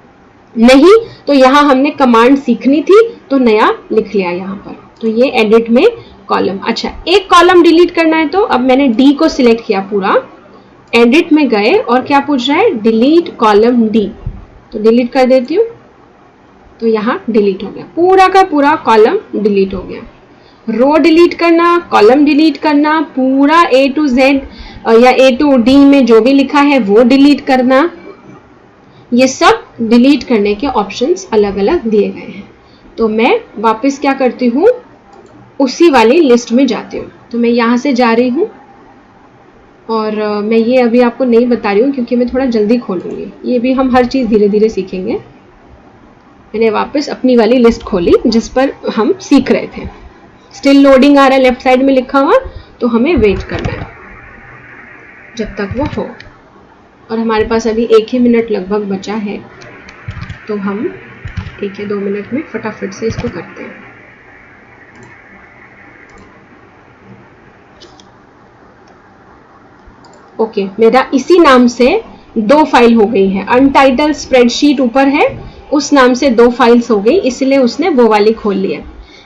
नहीं तो यहाँ हमने कमांड सीखनी थी तो नया लिख लिया यहाँ पर। तो ये एडिट में कॉलम, अच्छा एक कॉलम डिलीट करना है तो अब मैंने डी को सिलेक्ट किया पूरा, एडिट में गए और क्या पूछ रहा है, डिलीट कॉलम डी, तो डिलीट कर देती हूँ। तो यहाँ डिलीट हो गया, पूरा का पूरा कॉलम डिलीट हो गया। रो डिलीट करना, कॉलम डिलीट करना, पूरा ए टू जेड या ए टू डी में जो भी लिखा है वो डिलीट करना, ये सब डिलीट करने के ऑप्शंस अलग अलग दिए गए हैं। तो मैं वापस क्या करती हूँ, उसी वाली लिस्ट में जाती हूँ। तो मैं यहाँ से जा रही हूँ और मैं ये अभी आपको नहीं बता रही हूँ क्योंकि मैं थोड़ा जल्दी खोलूँगी, ये भी हम हर चीज़ धीरे धीरे सीखेंगे। मैंने वापस अपनी वाली लिस्ट खोली जिस पर हम सीख रहे थे। स्टिल लोडिंग आ रहा है लेफ्ट साइड में लिखा हुआ, तो हमें वेट करना है जब तक वो हो। और हमारे पास अभी 1 ही मिनट लगभग बचा है, तो हम ठीक है, 2 मिनट में फटाफट से इसको करते हैं। ओके, मेरा इसी नाम से 2 फाइल हो गई है। अनटाइटल स्प्रेडशीट ऊपर है, उस नाम से 2 फाइल्स हो गई, इसलिए उसने वो वाली खोल लिया।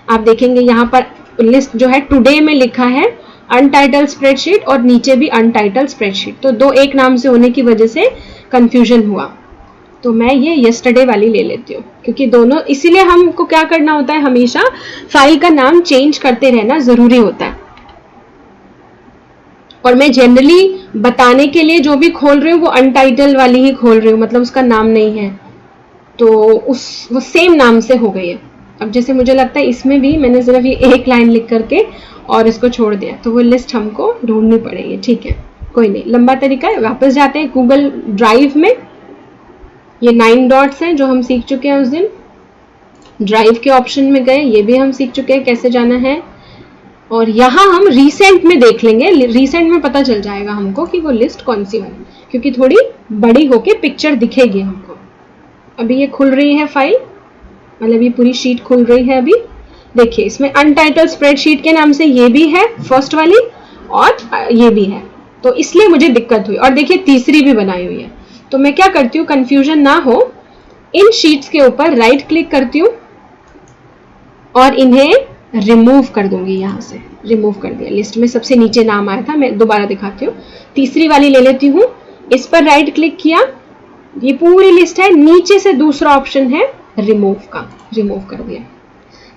आप देखेंगे यहाँ पर लिस्ट जो है टुडे में लिखा है अनटाइटल स्प्रेडशीट और नीचे भी अनटाइटल स्प्रेडशीट, तो 2 एक नाम से होने की वजह से कंफ्यूजन हुआ। तो मैं ये यस्टरडे वाली ले लेती हूँ, क्योंकि दोनों, इसीलिए हमको क्या करना होता है, हमेशा फाइल का नाम चेंज करते रहना जरूरी होता है। और मैं जनरली बताने के लिए जो भी खोल रही हूँ वो अनटाइटल वाली ही खोल रही हूँ, मतलब उसका नाम नहीं है, तो वो सेम नाम से हो गई है। अब जैसे मुझे लगता है इसमें भी मैंने सिर्फ ये एक लाइन लिख करके और इसको छोड़ दिया, तो वो लिस्ट हमको ढूंढनी पड़ेगी। ठीक है, कोई नहीं, लंबा तरीका है। वापस जाते हैं गूगल ड्राइव में। ये 9 डॉट्स हैं जो हम सीख चुके हैं उस दिन। ड्राइव के ऑप्शन में गए, ये भी हम सीख चुके हैं कैसे जाना है। और यहाँ हम रिसेंट में देख लेंगे, रिसेंट में पता चल जाएगा हमको कि वो लिस्ट कौन सी वाली, क्योंकि थोड़ी बड़ी होके पिक्चर दिखेगी हमको। अभी ये खुल रही है फाइल, मतलब ये पूरी शीट खुल रही है अभी। देखिए इसमें अनटाइटल स्प्रेडशीट के नाम से ये भी है फर्स्ट वाली और ये भी है, तो इसलिए मुझे दिक्कत हुई। और देखिए तीसरी भी बनाई हुई है। तो मैं क्या करती हूँ, कंफ्यूजन ना हो, इन शीट्स के ऊपर राइट क्लिक करती हूँ और इन्हें रिमूव कर दूंगी। यहाँ से रिमूव कर दिया। लिस्ट में सबसे नीचे नाम आया था, मैं दोबारा दिखाती हूँ। तीसरी वाली ले लेती हूँ, इस पर राइट क्लिक किया, ये पूरी लिस्ट है। नीचे से दूसरा ऑप्शन है रिमूव का, रिमूव कर दिया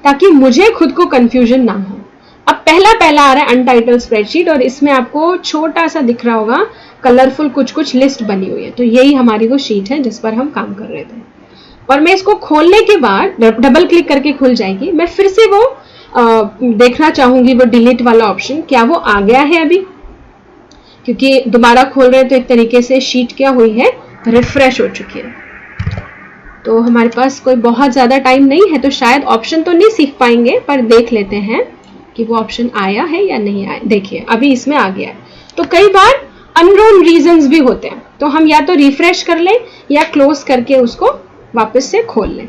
ताकि मुझे खुद को कंफ्यूजन ना हो। अब पहला आ रहा है अनटाइटल स्प्रेडशीट और इसमें आपको छोटा सा दिख रहा होगा कलरफुल कुछ लिस्ट बनी हुई है, तो यही हमारी वो शीट है जिस पर हम काम कर रहे थे। और मैं इसको खोलने के बाद डबल क्लिक करके खुल जाएगी। मैं फिर से वो देखना चाहूंगी वो डिलीट वाला ऑप्शन, क्या वो आ गया है अभी, क्योंकि दोबारा खोल रहे हैं तो एक तरीके से शीट क्या हुई है, रिफ्रेश हो चुकी है। तो हमारे पास कोई बहुत ज्यादा टाइम नहीं है, तो शायद ऑप्शन तो नहीं सीख पाएंगे, पर देख लेते हैं कि वो ऑप्शन आया है या नहीं आया। देखिए अभी इसमें आ गया है। तो कई बार अननोन रीजंस भी होते हैं, तो हम या तो रिफ्रेश कर लें या क्लोज करके उसको वापस से खोल लें।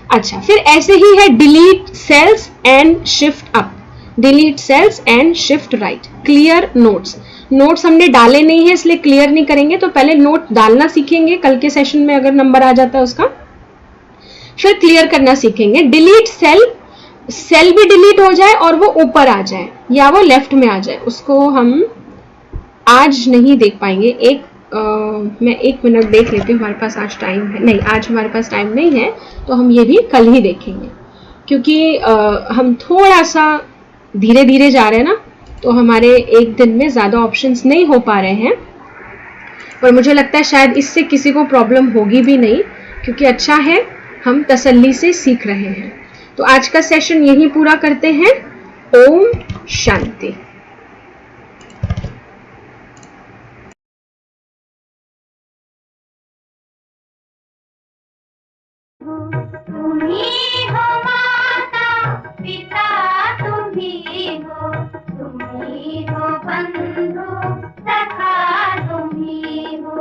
अच्छा, फिर ऐसे ही है delete cells and shift up, delete cells and shift right, clear notes. Notes हमने डाले नहीं है इसलिए क्लियर नहीं करेंगे, तो पहले नोट डालना सीखेंगे कल के सेशन में अगर नंबर आ जाता है उसका, फिर क्लियर करना सीखेंगे। डिलीट सेल, सेल भी डिलीट हो जाए और वो ऊपर आ जाए या वो लेफ्ट में आ जाए, उसको हम आज नहीं देख पाएंगे। मैं 1 मिनट देख लेती हूँ, हमारे पास आज टाइम है नहीं, आज हमारे पास टाइम नहीं है, तो हम ये भी कल ही देखेंगे, क्योंकि हम थोड़ा सा धीरे धीरे जा रहे हैं ना, तो हमारे एक दिन में ज्यादा ऑप्शंस नहीं हो पा रहे हैं। और मुझे लगता है शायद इससे किसी को प्रॉब्लम होगी भी नहीं, क्योंकि अच्छा है हम तसल्ली से सीख रहे हैं। तो आज का सेशन यही पूरा करते हैं। ओम शांति। तुम्ही हो माता पिता, तुम्ही हो बंधु सखा, तुम्ही हो।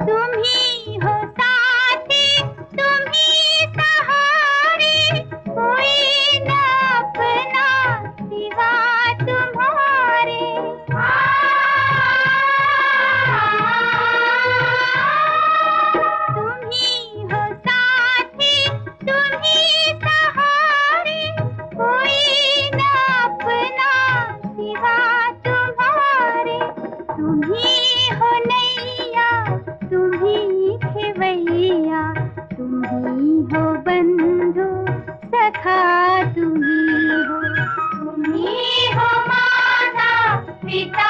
तुम्ही हो साथी, तुम्ही सहारे, कोई न अपना सिवा तुम्हारे। तुम्ही हो साथी, तुम्ही सहारे, कोई न अपना सिवा तुम्हारे। तुम्ही हो नैया, तुम्ही खेवैया, तुम्ही हो बंधु सखा, तुम्ही हो। तुम्ही हो माता पिता,